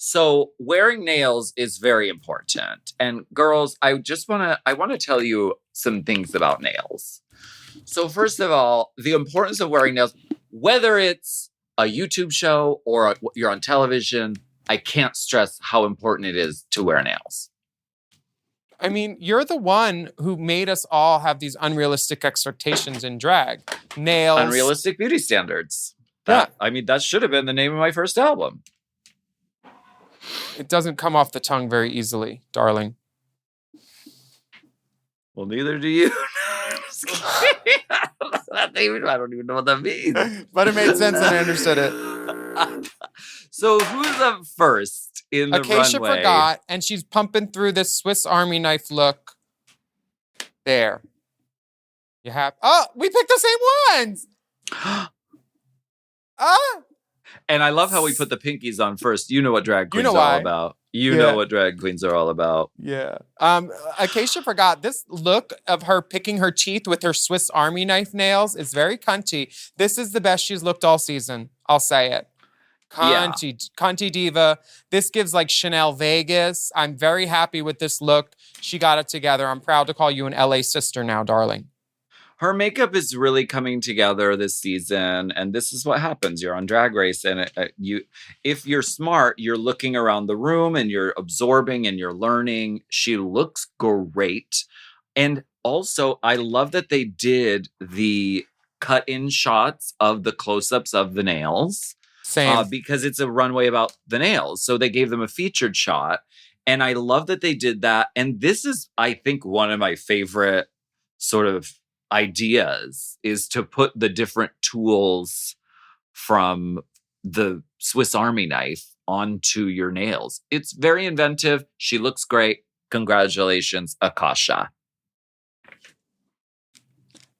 So wearing nails is very important. And girls, I want to tell you some things about nails. So first of all, the importance of wearing nails, whether it's a YouTube show or you're on television, I can't stress how important it is to wear nails. I mean, you're the one who made us all have these unrealistic expectations in drag. Nails. Unrealistic beauty standards. Yeah. That should have been the name of my first album. It doesn't come off the tongue very easily, darling. Well, neither do you. I don't even know what that means. But it made sense and I understood it. So who's up first in the Acacia runway? forgot, and she's pumping through this Swiss Army knife look. There. You have... Oh, we picked the same ones! And I love how we put the pinkies on first. You know what drag queens know are why. all about. You know what drag queens are all about. Yeah. Acacia forgot this look of her picking her teeth with her Swiss Army knife nails is very cunty. This is the best she's looked all season. I'll say it. Cunty diva. This gives like Chanel Vegas. I'm very happy with this look. She got it together. I'm proud to call you an LA sister now, darling. Her makeup is really coming together this season, and this is what happens. You're on Drag Race, and if you're smart, you're looking around the room and you're absorbing and you're learning. She looks great. And also, I love that they did the cut-in shots of the close-ups of the nails. Same. Because it's a runway about the nails. So they gave them a featured shot. And I love that they did that. And this is, I think, one of my favorite sort of ideas is to put the different tools from the Swiss Army knife onto your nails. It's very inventive. She looks great. Congratulations, Akasha.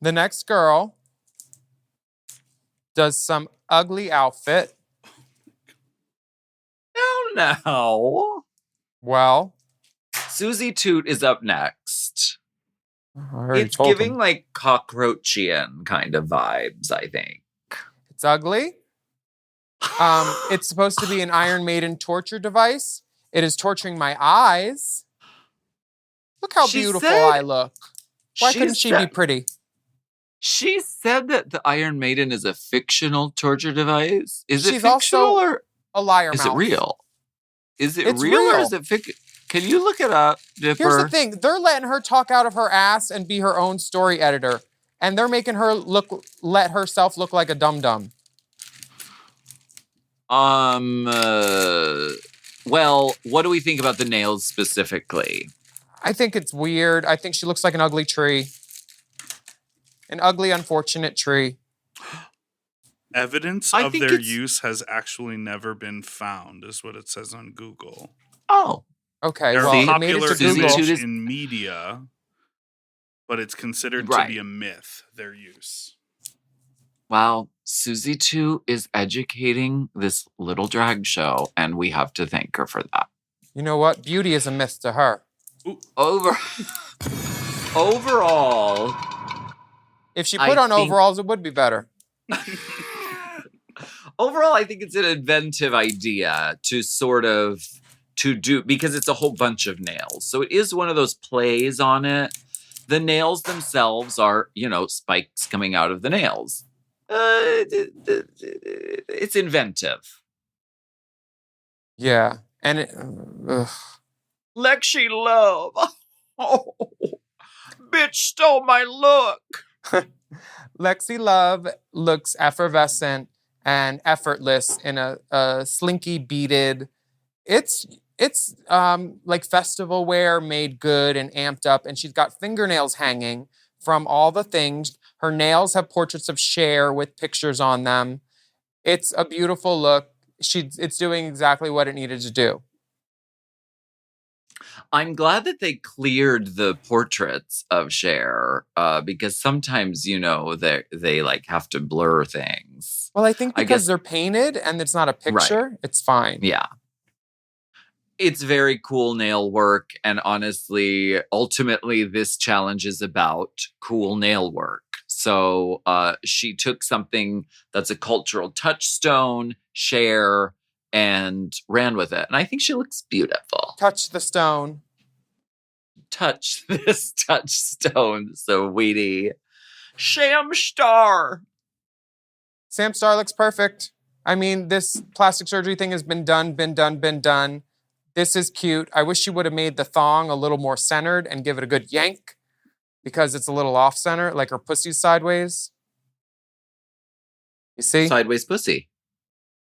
The next girl does some ugly outfit. No. Well, Susie Toot is up next. I already It's told giving them. like cockroachian kind of vibes, I think. It's ugly. It's supposed to be an Iron Maiden torture device. It is torturing my eyes. Look how She beautiful said- I look. Why couldn't she be pretty? She said that the Iron Maiden is a fictional torture device. Is it She's fictional also or A liar is mouth. it real? Is it It's real or real. is it fiction? Can you look it up, Dipper? Here's the thing. They're letting her talk out of her ass and be her own story editor. And they're making her let herself look like a dum-dum. Well, what do we think about the nails specifically? I think it's weird. I think she looks like an ugly tree. An ugly, unfortunate tree. Evidence I of think their it's- use has actually never been found, is what it says on Google. Oh, Okay, They're well, it made popular it to Google. image in media, but it's considered to Right. be a myth, their use. wow. Susie 2 is educating this little drag show, and we have to thank her for that. You know what? Beauty is a myth to her. Overall, If she I put on think- overalls, it would be better. overall, I think it's an inventive idea to sort of do because it's a whole bunch of nails. So it is one of those plays on it. The nails themselves are, spikes coming out of the nails. It's inventive. Yeah. And Lexi Love. Oh, bitch stole my look. Lexi Love looks effervescent and effortless in a slinky beaded. It's like festival wear made good and amped up, and she's got fingernails hanging from all the things. Her nails have portraits of Cher with pictures on them. It's a beautiful look. It's doing exactly what it needed to do. I'm glad that they cleared the portraits of Cher because sometimes, they like have to blur things. Well, I think I because guess- they're painted and it's not a Right. picture, it's fine. Yeah. It's very cool nail work. And honestly, ultimately, this challenge is about cool nail work. So she took something that's a cultural touchstone, share, and ran with it. And I think she looks beautiful. Touch the stone. Touch this touchstone, sweetie. Sham star. Sam Star looks perfect. I mean, this plastic surgery thing has been done. This is cute. I wish she would have made the thong a little more centered and give it a good yank because it's a little off center, like her pussy's sideways. You see? Sideways pussy.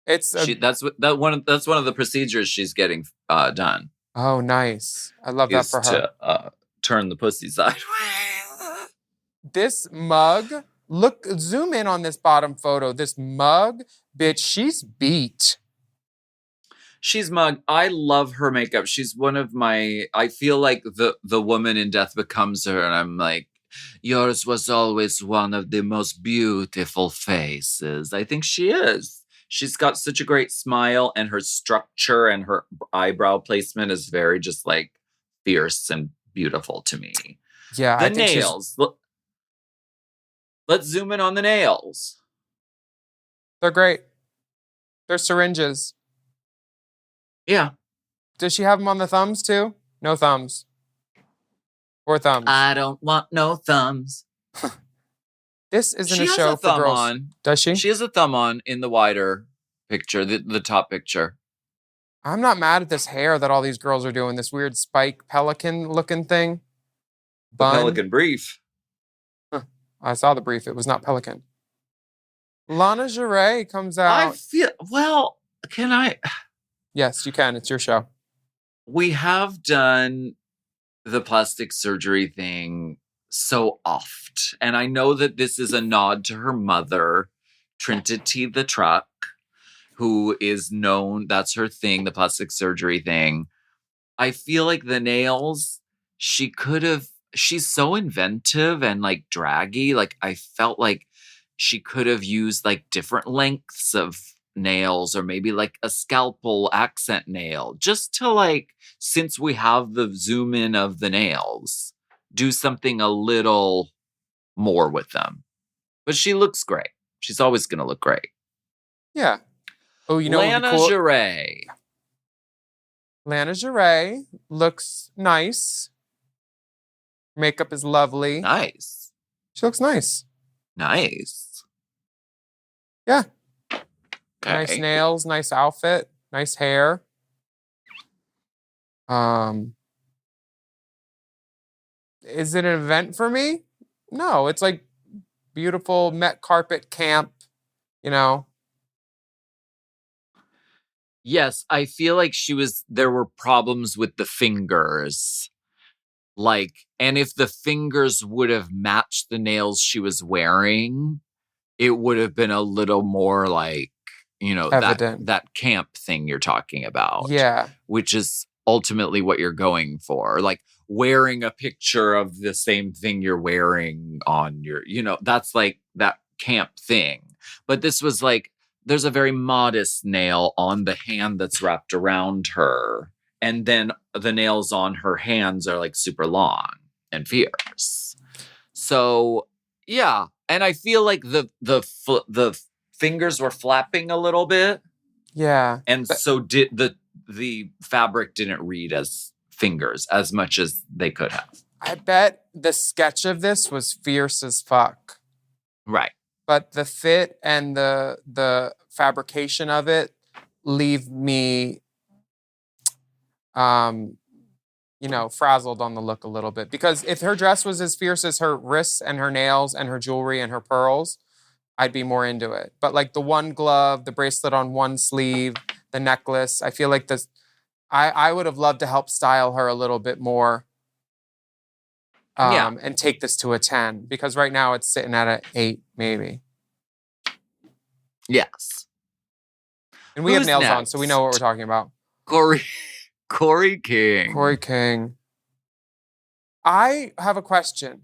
It's a, That's one of the procedures she's getting done. oh, nice. I love that Is for her. to turn the pussy sideways. This mug, look, zoom in on this bottom photo. This mug, bitch, she's beat. She's mug. I love her makeup. She's one of my. I feel like the woman in Death Becomes Her, and I'm like, yours was always one of the most beautiful faces. I think she is. She's got such a great smile, and her structure and her eyebrow placement is very just like fierce and beautiful to me. Yeah, The I think she's, nails. Let's zoom in on the nails. they're great. They're syringes. Yeah. Does she have them on the thumbs too? No thumbs. Or thumbs. I don't want no thumbs. This isn't She a has show a for thumb girls. on. Does she? She has a thumb on in the wider picture, the top picture. I'm not mad at this hair that all these girls are doing. This weird spike pelican looking thing. The Bun. Pelican brief. I saw the brief. It was not pelican. Lana Geray comes I out. feel can I? Yes, you can. It's your show. We have done the plastic surgery thing so oft. And I know that this is a nod to her mother, Trinity the Truck, who is known, that's her thing, the plastic surgery thing. I feel like the nails, she's so inventive and like draggy. Like I felt like she could have used like different lengths of nails or maybe like a scalpel accent nail just to like, since we have the zoom in of the nails, do something a little more with them. But she looks great. She's always going to look great. Yeah. Oh, you know what would be Lana cool? Geray. Lana Geray looks nice. Makeup is lovely. Nice. She looks nice. Nice. Yeah. Okay. Nice nails, nice outfit, nice hair. Is it an event for me? No, it's like beautiful Met carpet camp, you know. Yes, I feel like there were problems with the fingers. Like, and if the fingers would have matched the nails she was wearing, it would have been a little more like, Evident. that camp thing you're talking about. Yeah. Which is ultimately what you're going for. Like wearing a picture of the same thing you're wearing on your, that's like that camp thing. But this was like, there's a very modest nail on the hand that's wrapped around her. And then the nails on her hands are like super long and fierce. So, yeah. And I feel like the fingers were flapping a little bit. Yeah. And so did the fabric didn't read as fingers as much as they could have. I bet the sketch of this was fierce as fuck. Right. But the fit and the fabrication of it leave me frazzled on the look a little bit. Because if her dress was as fierce as her wrists and her nails and her jewelry and her pearls, I'd be more into it. But like the one glove, the bracelet on one sleeve, the necklace, I feel like I would have loved to help style her a little bit more. And take this to a 10 because right now it's sitting at an 8 maybe. Yes. And we have Who's nails on, next? so we know what we're talking about. Corey King. Corey King. I have a question.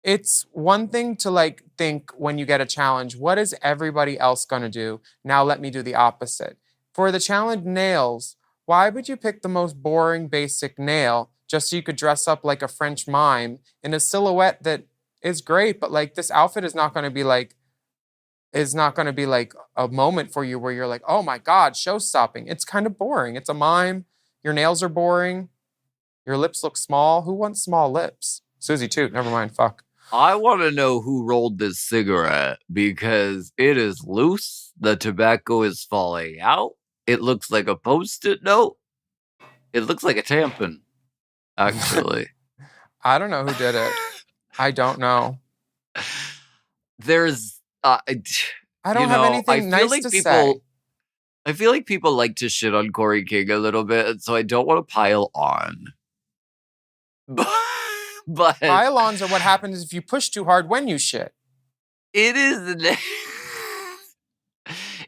it's one thing to like think when you get a challenge, what is everybody else going to do? Now let me do the opposite. For the challenge nails, why would you pick the most boring basic nail just so you could dress up like a French mime in a silhouette that is great, but like this outfit is not going to be like a moment for you where you're like, oh my God, show stopping. It's kind of boring. It's a mime. Your nails are boring. Your lips look small. Who wants small lips? Susie Toot, never mind, fuck. I want to know who rolled this cigarette because it is loose. The tobacco is falling out. It looks like a Post-it note. It looks like a tampon, actually. I don't know who did it. I don't know. There's, I don't have anything nice like to people, say. I feel like people like to shit on Corey King a little bit, so I don't want to pile on. But Pile-ons are what happens if you push too hard when you shit. it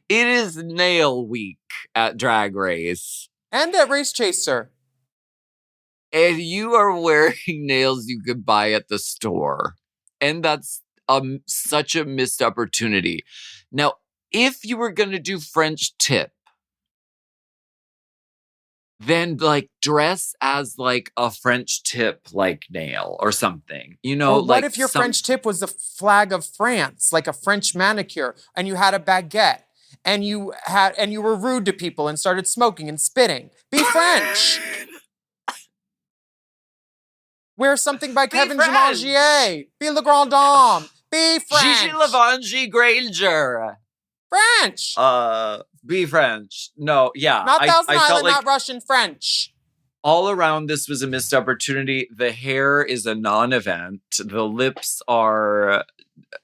is nail week at Drag Race. And at Race Chaser. And you are wearing nails you could buy at the store. And that's such a missed opportunity. Now, if you were going to do French tip, then like dress as like a French tip like nail or something. You know, Or like what if your French tip was the flag of France, like a French manicure, and you had a baguette, and you were rude to people and started smoking and spitting? Be French. Wear something by Kevin French. Jumangier. Be Le Grand Dame. Be French. Gigi Lavangie Granger. French. Be French. No, yeah. Not Thousand I felt Island, like not Russian, French. all around this was a missed opportunity. The hair is a non-event. The lips are,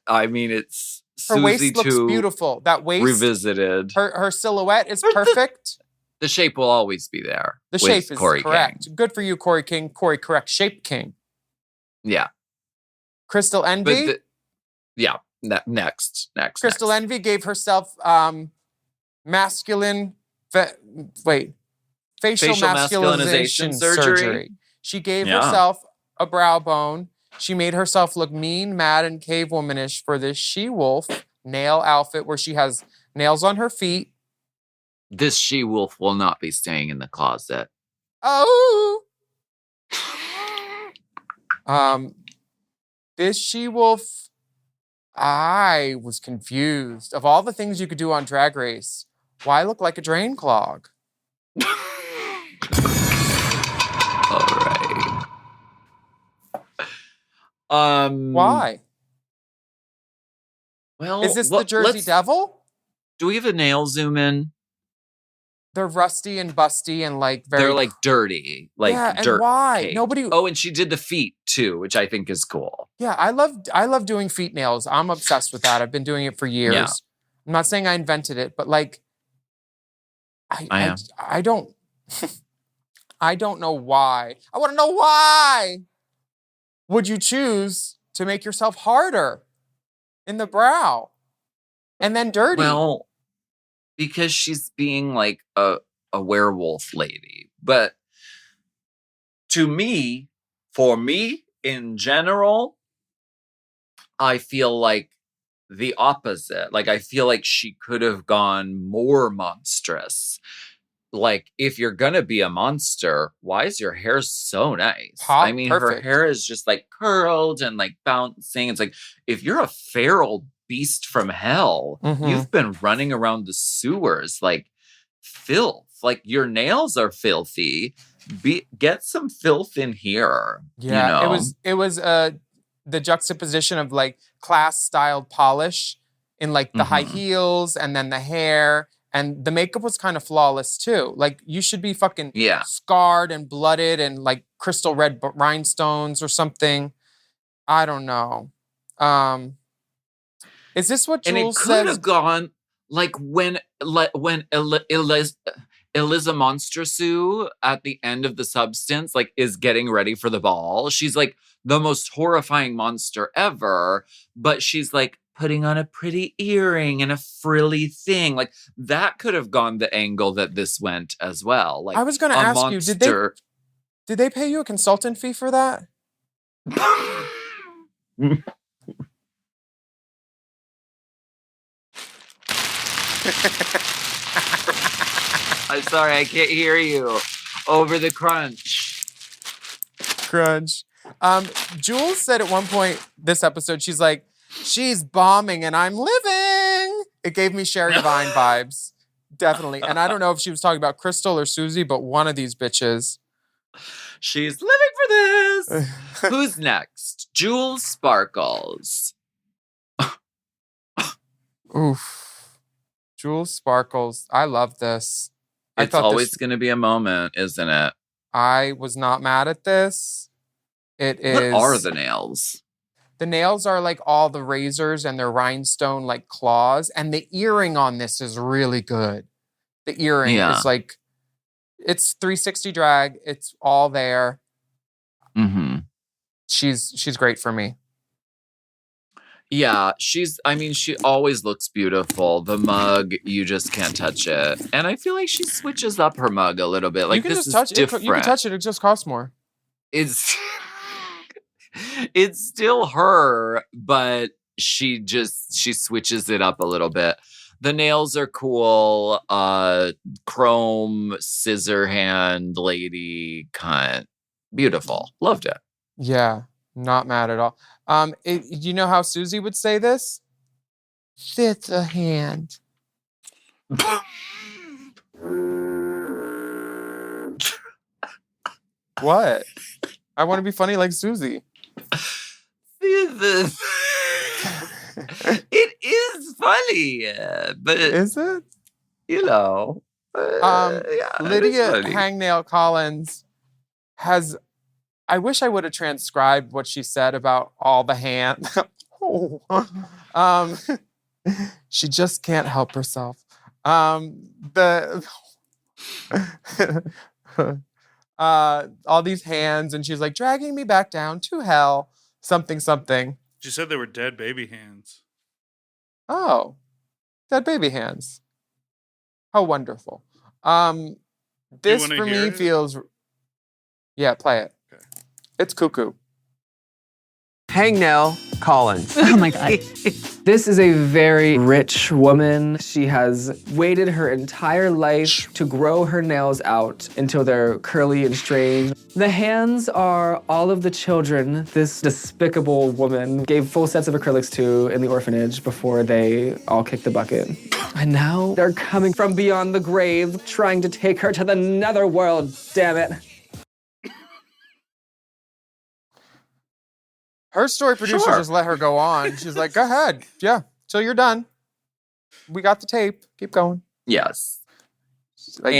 I mean, it's Her Susie waist looks too beautiful. That waist, revisited. her silhouette is perfect. The shape will always be there. The with shape is Corey correct. King. Good for you, Corey King. Corey, correct. Shape King. Yeah. Crystal But Envy. next. Crystal Envy gave herself masculine, facial masculinization masculinization surgery. She gave Yeah. herself a brow bone. She made herself look mean, mad, and cave-womanish for this she-wolf nail outfit where she has nails on her feet. This she-wolf will not be staying in the closet. Oh! This she-wolf, I was confused. Of all the things you could do on Drag Race, why look like a drain clog? All right. Why? Well, Is this the Jersey Devil? Do we have a nail zoom in? They're rusty and busty and like very. They're like dirty, like yeah, dirt. and why? cake. Nobody. Oh, and she did the feet too, which I think is cool. Yeah, I love doing feet nails. I'm obsessed with that. I've been doing it for years. Yeah. I'm not saying I invented it, but like, I don't. I don't know why. I want to know why. Would you choose to make yourself harder in the brow and then dirty? Well, because she's being like a werewolf lady. But for me, in general, I feel like the opposite. Like, I feel like she could have gone more monstrous. Like, if you're gonna be a monster, why is your hair so nice? Pop, I mean, her perfect. hair is just like curled and like bouncing. It's like, if you're a feral beast from hell, Mhm. you've been running around the sewers like filth. Like, your nails are filthy. Get some filth in here. Yeah, you know? it was the juxtaposition of like class styled polish in like the high Mhm. heels and then the hair, and the makeup was kind of flawless too. Like, you should be fucking Yeah. scarred and blooded and like crystal red rhinestones or something. I don't know. Is this what And it Jules could says? have gone like when Eliza Monstresue at the end of the Substance like is getting ready for the ball. She's like the most horrifying monster ever, but she's like putting on a pretty earring and a frilly thing. Like, that could have gone the angle that this went as well. Like, I was going to a ask you, monster. did they pay you a consultant fee for that? I'm sorry, I can't hear you over the crunch. Crunch. Jules said at one point this episode, she's like, she's bombing and I'm living. It gave me Sherry Divine vibes. Definitely. And I don't know if she was talking about Crystal or Susie, but one of these bitches. She's living for this. Who's next? Jules Sparkles. Oof. Jules Sparkles. I love this. It's always going to be a moment, isn't it? I was not mad at this. It is. What are the nails? The nails are like all the razors and their rhinestone like claws. And the earring on this is really good. The earring is like, it's 360 drag. It's all there. Mm-hmm. She's great for me. Yeah, she always looks beautiful. The mug, you just can't touch it. And I feel like she switches up her mug a little bit. Like, you can this just is touch different. it. You can touch it. It just costs more. It's still her, but she switches it up a little bit. The nails are cool. Chrome scissor hand lady cunt. Beautiful. Loved it. Yeah, not mad at all. You know how Susie would say this? It's a hand. What? I want to be funny like Susie. It is funny, but Is it? You know, Lydia Hangnail Collins has. I wish I would have transcribed what she said about all the hands. She just can't help herself. All these hands, and she's like dragging me back down to hell. Something. She said they were dead baby hands. Oh, dead baby hands. How wonderful. This for me feels. Yeah, play it. Okay. It's cuckoo. Hangnail Collins. Oh my God. This is a very rich woman. She has waited her entire life to grow her nails out until they're curly and strange. The hands are all of the children this despicable woman gave full sets of acrylics to in the orphanage before they all kicked the bucket. And now they're coming from beyond the grave, trying to take her to the netherworld, damn it. Her story producer just let her go on. She's like, go ahead. Yeah, till you're done. We got the tape. Keep going. Yes. Like,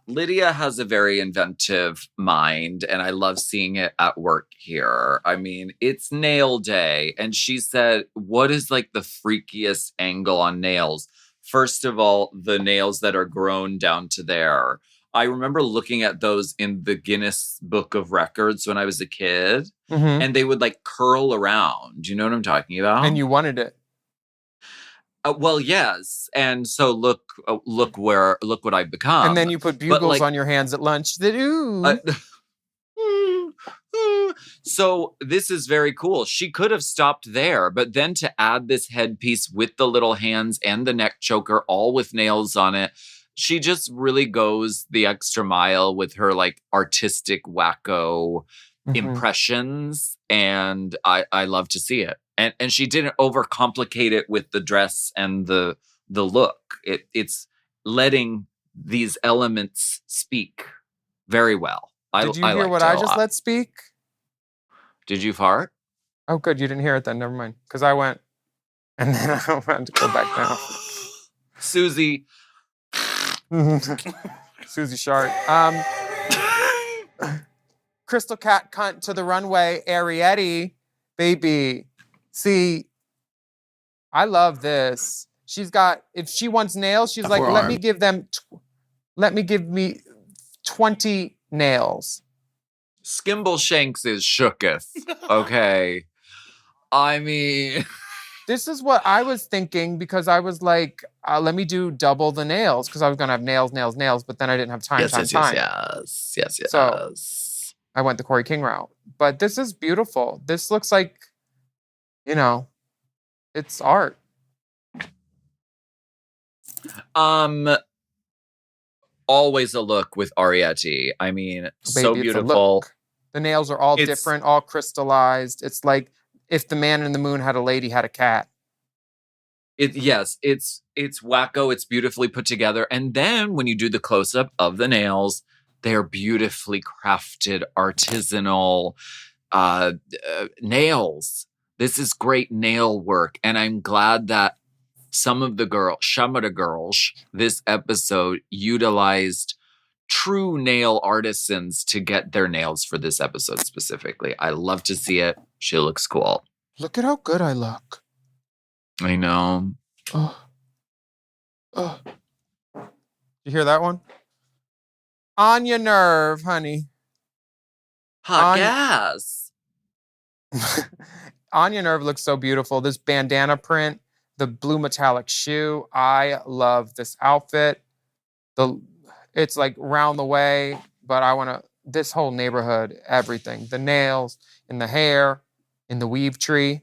Lydia has a very inventive mind, and I love seeing it at work here. I mean, it's nail day, and she said, what is like the freakiest angle on nails? First of all, the nails that are grown down to there. I remember looking at those in the Guinness Book of Records when I was a kid, and they would like curl around. Do you know what I'm talking about? And you wanted it. Well, yes. And so look what I've become. And then you put bugles on your hands at lunch. So this is very cool. She could have stopped there, but then to add this headpiece with the little hands and the neck choker, all with nails on it, she just really goes the extra mile with her like artistic wacko impressions. And I love to see it. And she didn't overcomplicate it with the dress and the look. It's letting these elements speak very well. Did you hear what I just let speak? Did you fart? Oh, good. You didn't hear it then. Never mind. Because I went, and then I went to go back down. Susie. Susie Shark. Crystal Cat cunt to the runway. Arietti, baby. See, I love this. She's got, if she wants nails, she's like, let me give me 20 nails. Skimble Shanks is shooketh. Okay. I mean, this is what I was thinking because I was like, let me do double the nails because I was going to have nails, but then I didn't have time. Yes. So I went the Corey King route. but this is beautiful. This looks like, it's art. Always a look with Arietti. I mean, so Baby, it's a beautiful. look. The nails are all different, all crystallized. It's like if the man in the moon had a lady, had a cat. Yes, it's wacko. It's beautifully put together. And then when you do the close up of the nails, they're beautifully crafted, artisanal nails. This is great nail work, and I'm glad that some of the girls, this episode utilized true nail artisans to get their nails for this episode specifically. I love to see it. She looks cool. Look at how good I look. I know. Oh. You hear that one? On your nerve, honey. Hot gas. On your nerve looks so beautiful. This bandana print, the blue metallic shoe. I love this outfit. It's like round the way, but this whole neighborhood, everything. The nails, in the hair, in the weave tree.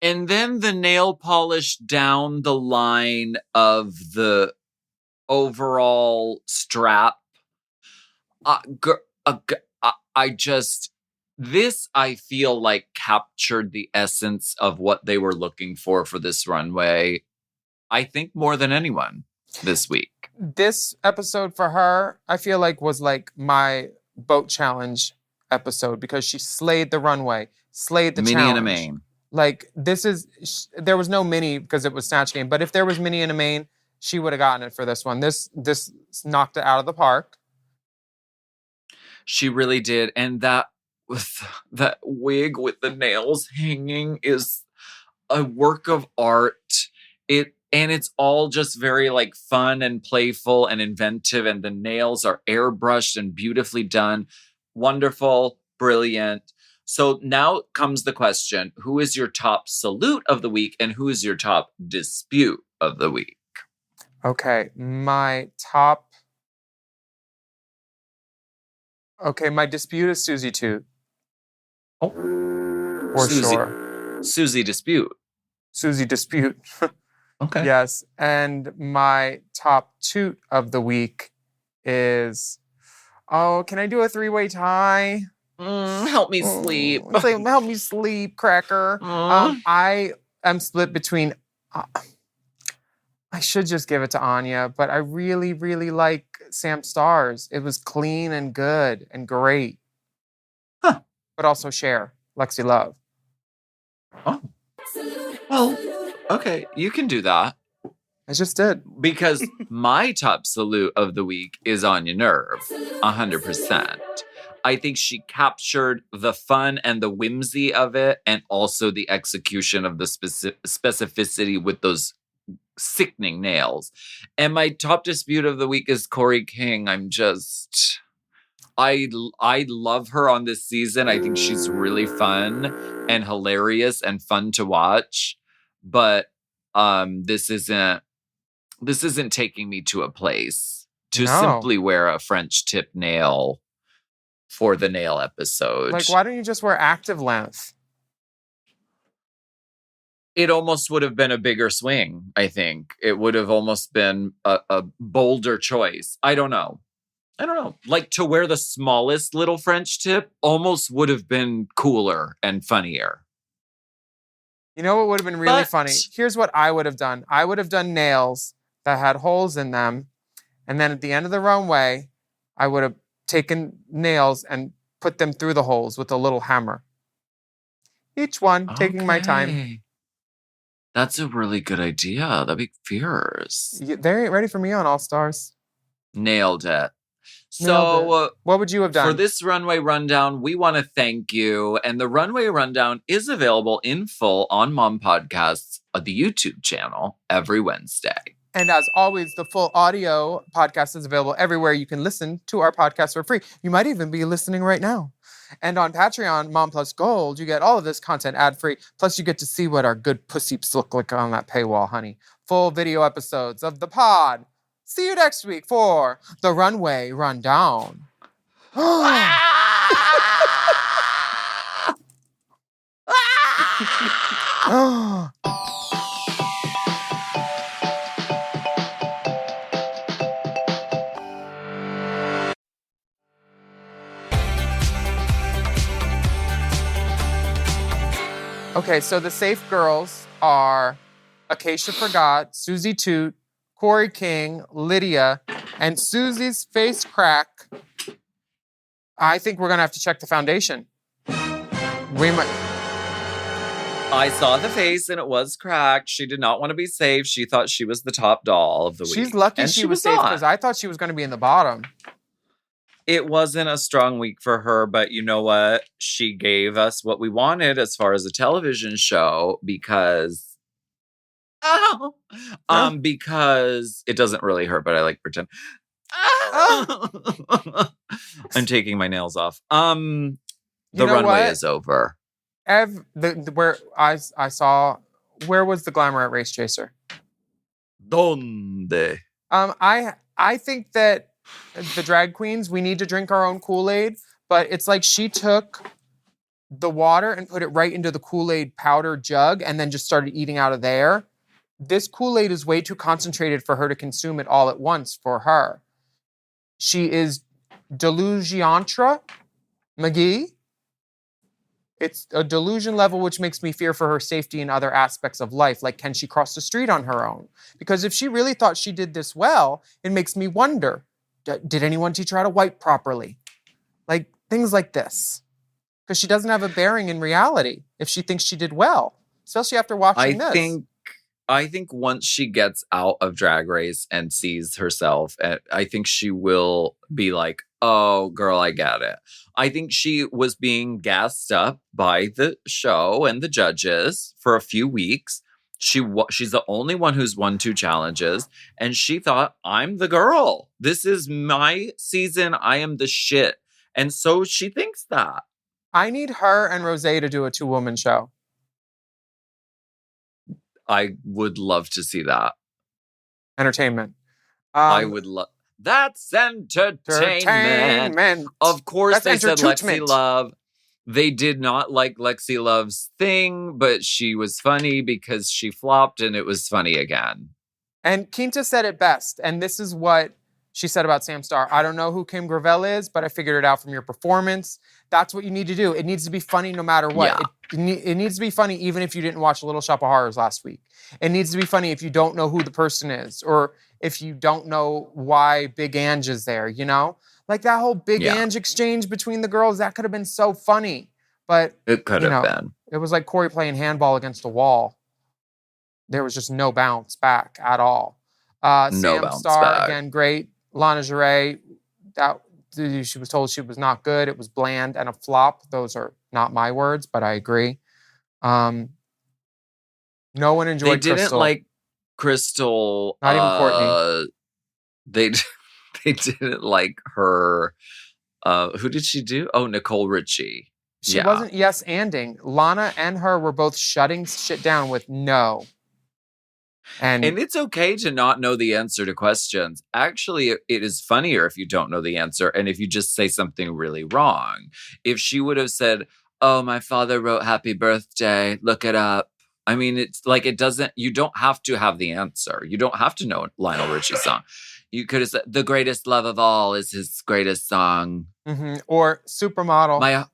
And then the nail polish down the line of the overall strap. This, I feel like, captured the essence of what they were looking for this runway, I think, more than anyone this week. This episode for her, I feel like, was like my boat challenge episode because she slayed the runway, slayed the Mini challenge. and a main. Like, there was no mini because it was Snatch Game, but if there was mini and a main, she would have gotten it for this one. This knocked it out of the park. She really did. And that wig with the nails hanging is a work of art. It's all just very like fun and playful and inventive, and the nails are airbrushed and beautifully done. Wonderful, brilliant. So now comes the question, who is your top salute of the week and who is your top dispute of the week? Okay, my dispute is Susie Toot. Oh, for sure. Susie Dispute. Susie Dispute. Okay. Yes, and my top toot of the week is, can I do a 3-way tie? Help me sleep. Help me sleep, Cracker. I am split between, I should just give it to Anya, but I really, really like Sam Stars. It was clean and good and great. Huh. But also Cher, Lexi Love. Oh. Well, okay, you can do that. I just did. Because my top salute of the week is Anya Nerve, 100%. I think she captured the fun and the whimsy of it, and also the execution of the specificity with those sickening nails. And my top dispute of the week is Corey King. I love her on this season. I think she's really fun and hilarious and fun to watch. But this isn't taking me to a place to simply wear a French tip nail for the nail episode. Like, why don't you just wear active length? It almost would have been a bigger swing, I think. It would have almost been a bolder choice. I don't know. Like, to wear the smallest little French tip almost would have been cooler and funnier. You know what would have been really funny? Here's what I would have done. I would have done nails that had holes in them. And then at the end of the runway, I would have taken nails and put them through the holes with a little hammer. Each one, taking my time. That's a really good idea. That'd be fierce. They ain't ready for me on All Stars. Nailed it. So, what would you have done? For this runway rundown, we want to thank you. And the runway rundown is available in full on Mom Podcasts, the YouTube channel, every Wednesday. And as always, the full audio podcast is available everywhere you can listen to our podcast for free. You might even be listening right now. And on Patreon, Mom Plus Gold, you get all of this content ad-free. Plus, you get to see what our good pussies look like on that paywall, honey. Full video episodes of the pod. See you next week for the Runway Rundown. Okay, so the safe girls are Acacia Forgot, Susie Toot, Corey King, Lydia, and Susie's face crack. I think we're gonna have to check the foundation. We might. I saw the face and it was cracked. She did not want to be safe. She thought she was the top doll of the week. She's lucky And she was safe not. because I thought she was gonna be in the bottom. It wasn't a strong week for her, but you know what? She gave us what we wanted as far as a television show because because it doesn't really hurt, but I like pretend. I'm taking my nails off. The runway is over. Where I saw, where was the glamour at Race Chaser? Donde? I think that the drag queens, we need to drink our own Kool-Aid, but it's like she took the water and put it right into the Kool-Aid powder jug and then just started eating out of there. This Kool-Aid is way too concentrated for her to consume it all at once for her. She is delusiontra McGee. It's a delusion level which makes me fear for her safety in other aspects of life, like can she cross the street on her own? Because if she really thought she did this well, it makes me wonder, did anyone teach her how to wipe properly? Like things like this. Because she doesn't have a bearing in reality if she thinks she did well, especially after watching this. I think once she gets out of Drag Race and sees herself, I think she will be like, oh, girl, I get it. I think she was being gassed up by the show and the judges for a few weeks. She's the only one who's won 2 challenges. And she thought, I'm the girl. This is my season. I am the shit. And so she thinks that. I need her and Rosé to do a 2-woman show. I would love to see that. Entertainment. I would love. That's entertainment. Of course, they said Lexi Love. They did not like Lexi Love's thing, but she was funny because she flopped and it was funny again. And Quinta said it best. And this is what she said about Sam Starr. I don't know who Kim Gravel is, but I figured it out from your performance. That's what you need to do. It needs to be funny no matter what. Yeah. It needs to be funny even if you didn't watch Little Shop of Horrors last week. It needs to be funny if you don't know who the person is or if you don't know why Big Ange is there, you know? Like that whole Big Ange exchange between the girls, that could have been so funny. But it could have been. It was like Corey playing handball against a wall. There was just no bounce back at all. Sam Starr, again, great. Lana Jarre, she was told she was not good. It was bland and a flop. Those are not my words, but I agree. No one enjoyed Crystal. They didn't like Crystal. Not even Courtney. They didn't like her. Who did she do? Oh, Nicole Richie. She wasn't yes-anding. Lana and her were both shutting shit down with no. And it's okay to not know the answer to questions. Actually, it is funnier if you don't know the answer and if you just say something really wrong. If she would have said, oh, my father wrote happy birthday, look it up. I mean, it's like you don't have to have the answer. You don't have to know Lionel Richie's song. You could have said, the greatest love of all is his greatest song. Mm-hmm. Or Supermodel.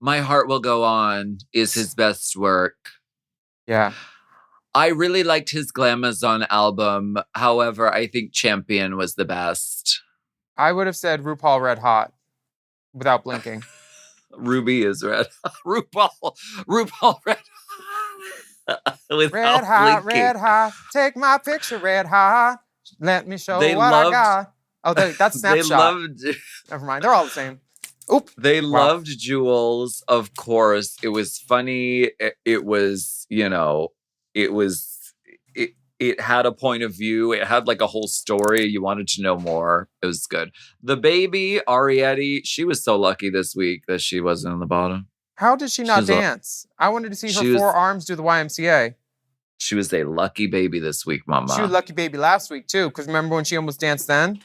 My heart will go on is his best work. Yeah. I really liked his Glamazon album. However, I think Champion was the best. I would have said RuPaul Red Hot without blinking. Ruby is red. RuPaul Red Hot. Red hot, blinking. red hot. Take my picture, red hot. Let me show what I got. Oh, that's Snapshot. Never mind. They're all the same. Oop. They loved Jules, of course. It was funny. It was, it had a point of view. It had like a whole story. You wanted to know more. It was good. The baby, Arietti, she was so lucky this week that she wasn't on the bottom. How did she not dance? I wanted to see her 4 arms do the YMCA. She was a lucky baby this week, mama. She was a lucky baby last week, too. Because remember when she almost danced then?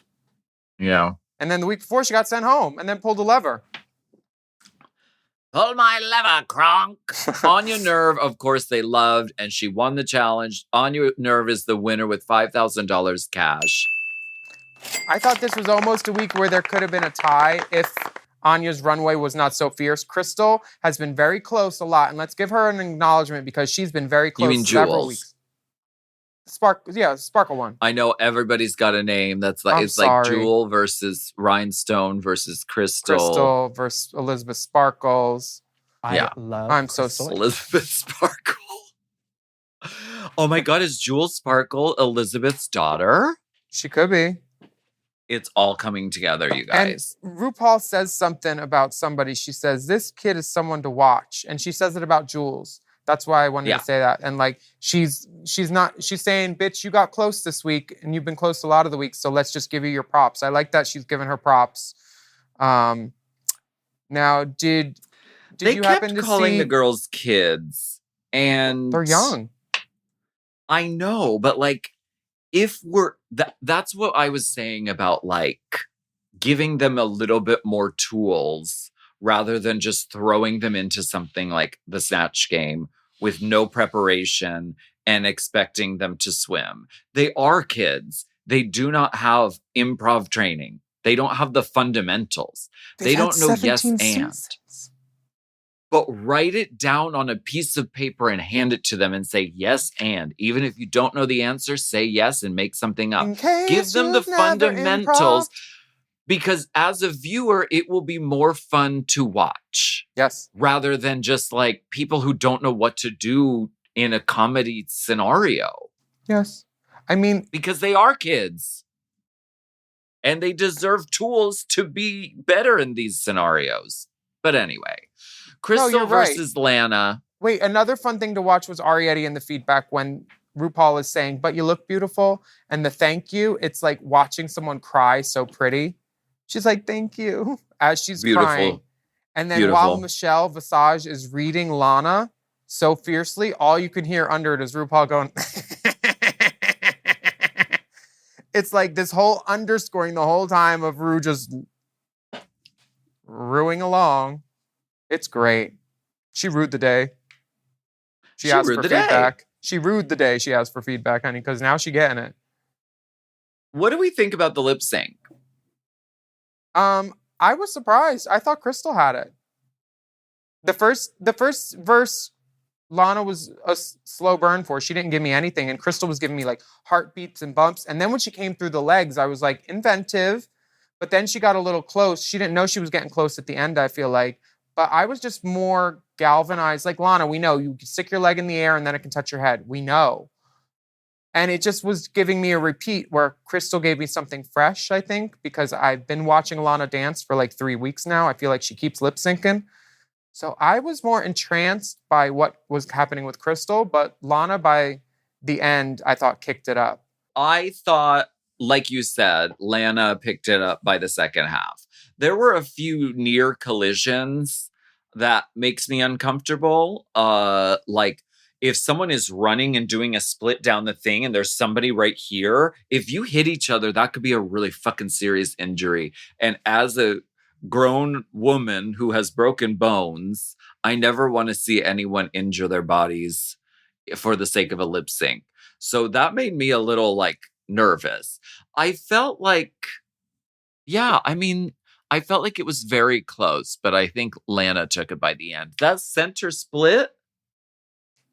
Yeah. And then the week before, she got sent home and then pulled a lever. Pull my lever, Kronk. Anya Nerve, of course, they loved, and she won the challenge. Anya Nerve is the winner with $5,000 cash. I thought this was almost a week where there could have been a tie if Anya's runway was not so fierce. Crystal has been very close a lot, and let's give her an acknowledgement because she's been very close mean several Jules? weeks. Sparkle one. I know everybody's got a name that's like, I'm it's like sorry. Jewel versus Rhinestone versus Crystal. Crystal versus Elizabeth Sparkles. Yeah. I love I'm so Crystal. Elizabeth Sparkle. Oh my God, is Jewel Sparkle Elizabeth's daughter? She could be. It's all coming together, you And guys. RuPaul says something about somebody. She says, this kid is someone to watch. And she says it about Jules. That's why I wanted Yeah. to say that. And like, she's saying, bitch, you got close this week and you've been close a lot of the weeks. So let's just give you your props. I like that she's given her props. Now, did They you kept happen to calling see the girls kids. And they're young? I know, but like, if we're that's what I was saying about like giving them a little bit more tools rather than just throwing them into something like the Snatch Game with no preparation and expecting them to swim. They are kids. They do not have improv training. They don't have the fundamentals. They They've had don't know yes 17 and. seasons. But write it down on a piece of paper and hand it to them and say yes and. Even if you don't know the answer, say yes and make something up. In case Give them the you've never fundamentals improv. because as a viewer, it will be more fun to watch Yes. rather than just like people who don't know what to do in a comedy scenario Yes. I mean, because they are kids and they deserve tools to be better in these scenarios. But anyway, Crystal you're right. versus Lana. wait, another fun thing to watch was Arietti in the feedback when RuPaul is saying, but you look beautiful. And the thank you, it's like watching someone cry so pretty. She's like, thank you, as she's Beautiful. crying. And then Beautiful. while Michelle Visage is reading Lana so fiercely, all you can hear under it is RuPaul going, it's like this whole underscoring the whole time of Ru just ruing along. It's great. She rued the day. She asked rued for the day. feedback. She rued the day she asked for feedback, honey, because now she getting it. What do we think about the lip sync? I was surprised. I thought Crystal had it. The first verse, Lana was a slow burn for. She didn't give me anything, and Crystal was giving me like heartbeats and bumps. And then when she came through the legs, I was like inventive. But then she got a little close. She didn't know she was getting close at the end, I feel like. But I was just more galvanized. Like, Lana, we know you can stick your leg in the air and then it can touch your head. We know. And it just was giving me a repeat where Crystal gave me something fresh, I think, because I've been watching Lana dance for like 3 weeks now. I feel like she keeps lip syncing. So I was more entranced by what was happening with Crystal, but Lana by the end, I thought kicked it up. I thought, like you said, Lana picked it up by the second half. There were a few near collisions that makes me uncomfortable. Like if someone is running and doing a split down the thing and there's somebody right here, if you hit each other, that could be a really fucking serious injury. And as a grown woman who has broken bones, I never want to see anyone injure their bodies for the sake of a lip sync. So that made me a little like nervous. I felt like, I felt like it was very close, but I think Lana took it by the end. That center split.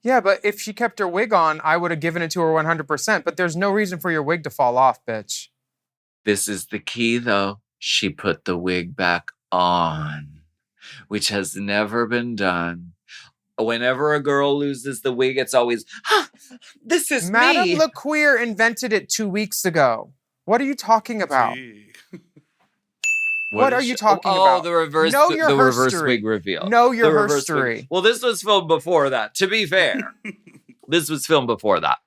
Yeah, but if she kept her wig on, I would have given it to her 100%. But there's no reason for your wig to fall off, bitch. This is the key, though. She put the wig back on, which has never been done. Whenever a girl loses the wig, it's always, this is Madame me. LaQueer invented it 2 weeks ago. What are you talking about? Gee. What are is you she- talking oh, about? the reverse, Know the your reverse herstory. wig reveal. Know your The reverse wig- herstory. Well, this was filmed before that. To be fair, this was filmed before that.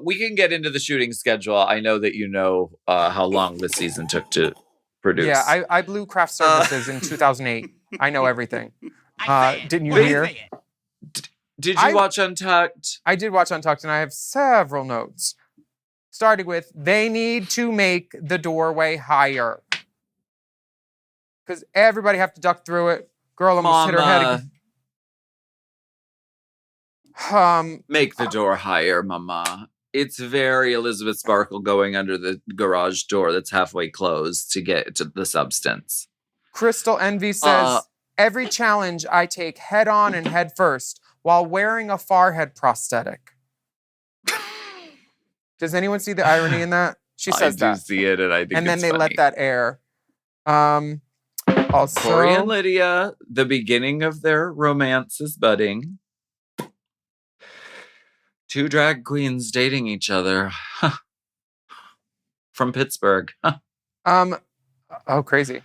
We can get into the shooting schedule. I know that you know how long this season took to produce. Yeah, I blew craft services in 2008. I know everything. Didn't you Wait. hear? Did you watch Untucked? I did watch Untucked, and I have several notes. Starting with, they need to make the doorway higher. Because everybody have to duck through it. Girl almost hit her head. Make the door higher, Mama. It's very Elizabeth Sparkle going under the garage door that's halfway closed to get to the substance. Crystal Envy says, every challenge I take head on and head first while wearing a forehead prosthetic. Does anyone see the irony in that? She says that. I do see it, and I think and then it's they funny. let that air. Also, Corey and Lydia, the beginning of their romance is budding. 2 drag queens dating each other. From Pittsburgh. Oh, crazy.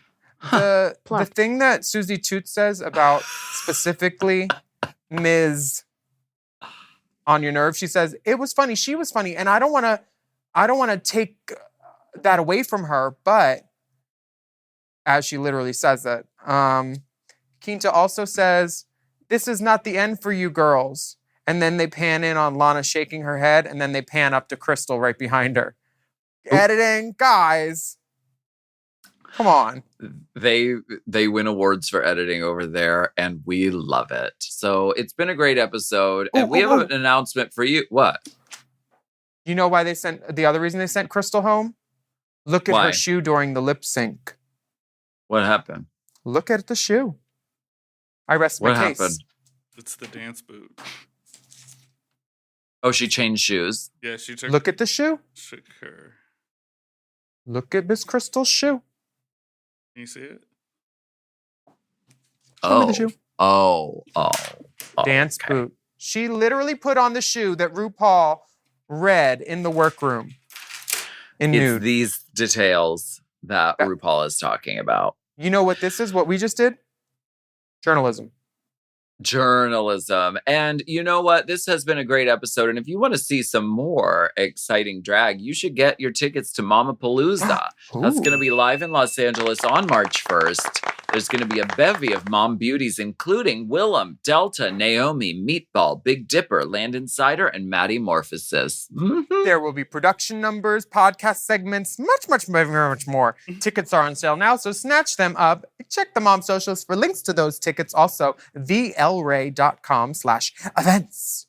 The thing that Susie Toots says about specifically Ms. On Your Nerve, she says, it was funny, she was funny, and I don't want to take that away from her, but as she literally says it. Quinta also says, this is not the end for you girls. And then they pan in on Lana shaking her head, and then they pan up to Crystal right behind her. Editing, guys. Come on. They win awards for editing over there, and we love it. So it's been a great episode, and we have an announcement for you. What? You know why the other reason they sent Crystal home? Look at her shoe during the lip sync. What happened? Look at the shoe. I rest my case. What happened? It's the dance boot. Oh, she changed shoes. Yeah, she took. Look at the shoe. Took her. Look at Miss Crystal's shoe. Can you see it? Show me the shoe. Oh. Dance boot. She literally put on the shoe that RuPaul read in the workroom. In nude. It's these details that RuPaul is talking about. You know what this is? What we just did? Journalism. And you know what? This has been a great episode. And if you want to see some more exciting drag, you should get your tickets to MOMAPALOOZA. That's going to be live in Los Angeles on March 1st. There's going to be a bevy of mom beauties, including Willam, Delta, Naomi, Meatball, Big Dipper, Landon Cider, and Maddie Morphosis. Mm-hmm. There will be production numbers, podcast segments, much more. Tickets are on sale now, so snatch them up. Check the mom socials for links to those tickets. Also, thelray.com/events.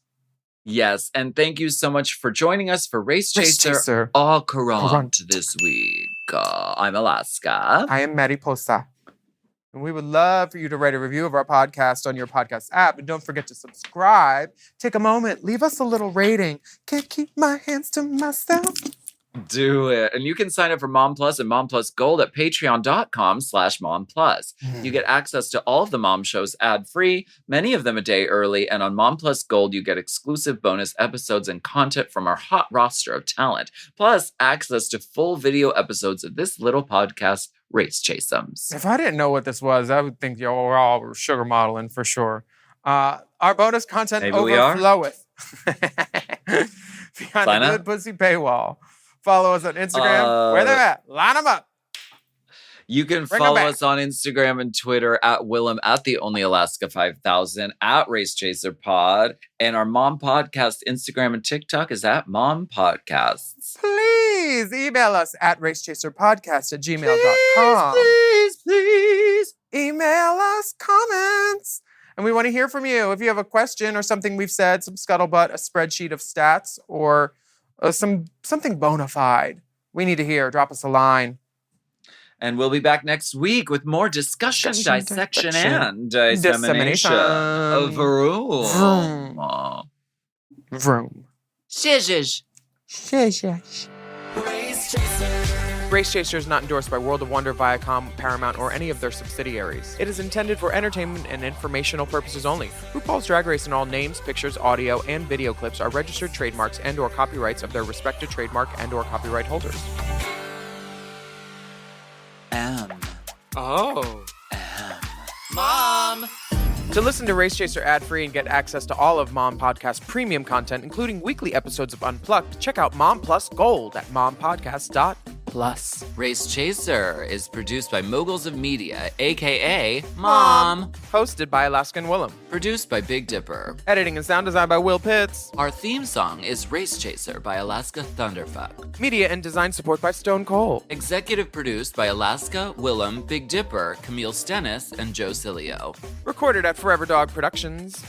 Yes, and thank you so much for joining us for Race Chaser au Courant this week. I'm Alaska. I am Mariposa. And we would love for you to write a review of our podcast on your podcast app. And don't forget to subscribe. Take a moment. Leave us a little rating. Can't keep my hands to myself. Do it. And you can sign up for Mom Plus and Mom Plus Gold at patreon.com/Mom Plus. You get access to all of the Mom shows ad-free, many of them a day early. And on Mom Plus Gold, you get exclusive bonus episodes and content from our hot roster of talent. Plus, access to full video episodes of this little podcast, Race Chase'ems. If I didn't know what this was, I would think y'all were all sugar modeling for sure. Our bonus content overfloweth. Behind the good pussy paywall. Follow us on Instagram. Where they're at. Line them up. You can follow us on Instagram and Twitter at Willam, at the Only Alaska 5000, at Race Chaser Pod. And our Mom Podcast Instagram and TikTok is at Mom Podcasts. Please email us at racechaserpodcast@gmail.com. Please. Email us comments. And we want to hear from you. If you have a question or something we've said, some scuttlebutt, a spreadsheet of stats, or something bona fide, we need to hear. Drop us a line. And we'll be back next week with more discussion, dissection, and dissemination of vroom. Vroom. Shish. Race Chaser is not endorsed by World of Wonder, Viacom, Paramount, or any of their subsidiaries. It is intended for entertainment and informational purposes only. RuPaul's Drag Race and all names, pictures, audio, and video clips are registered trademarks and/or copyrights of their respective trademark and/or copyright holders. Mom! To listen to Race Chaser ad-free and get access to all of Mom Podcast premium content, including weekly episodes of Unplugged, check out Mom Plus Gold at mompodcast.plus. Plus. Race Chaser is produced by Moguls of Media, aka Mom. Hosted by Alaska and Willam. Produced by Big Dipper. Editing and sound design by Will Pitts. Our theme song is Race Chaser by Alaska Thunderfuck. Media and design support by Stone Cold. Executive produced by Alaska, Willam, Big Dipper, Camille Stennis, and Joe Cilio. Recorded at Forever Dog Productions.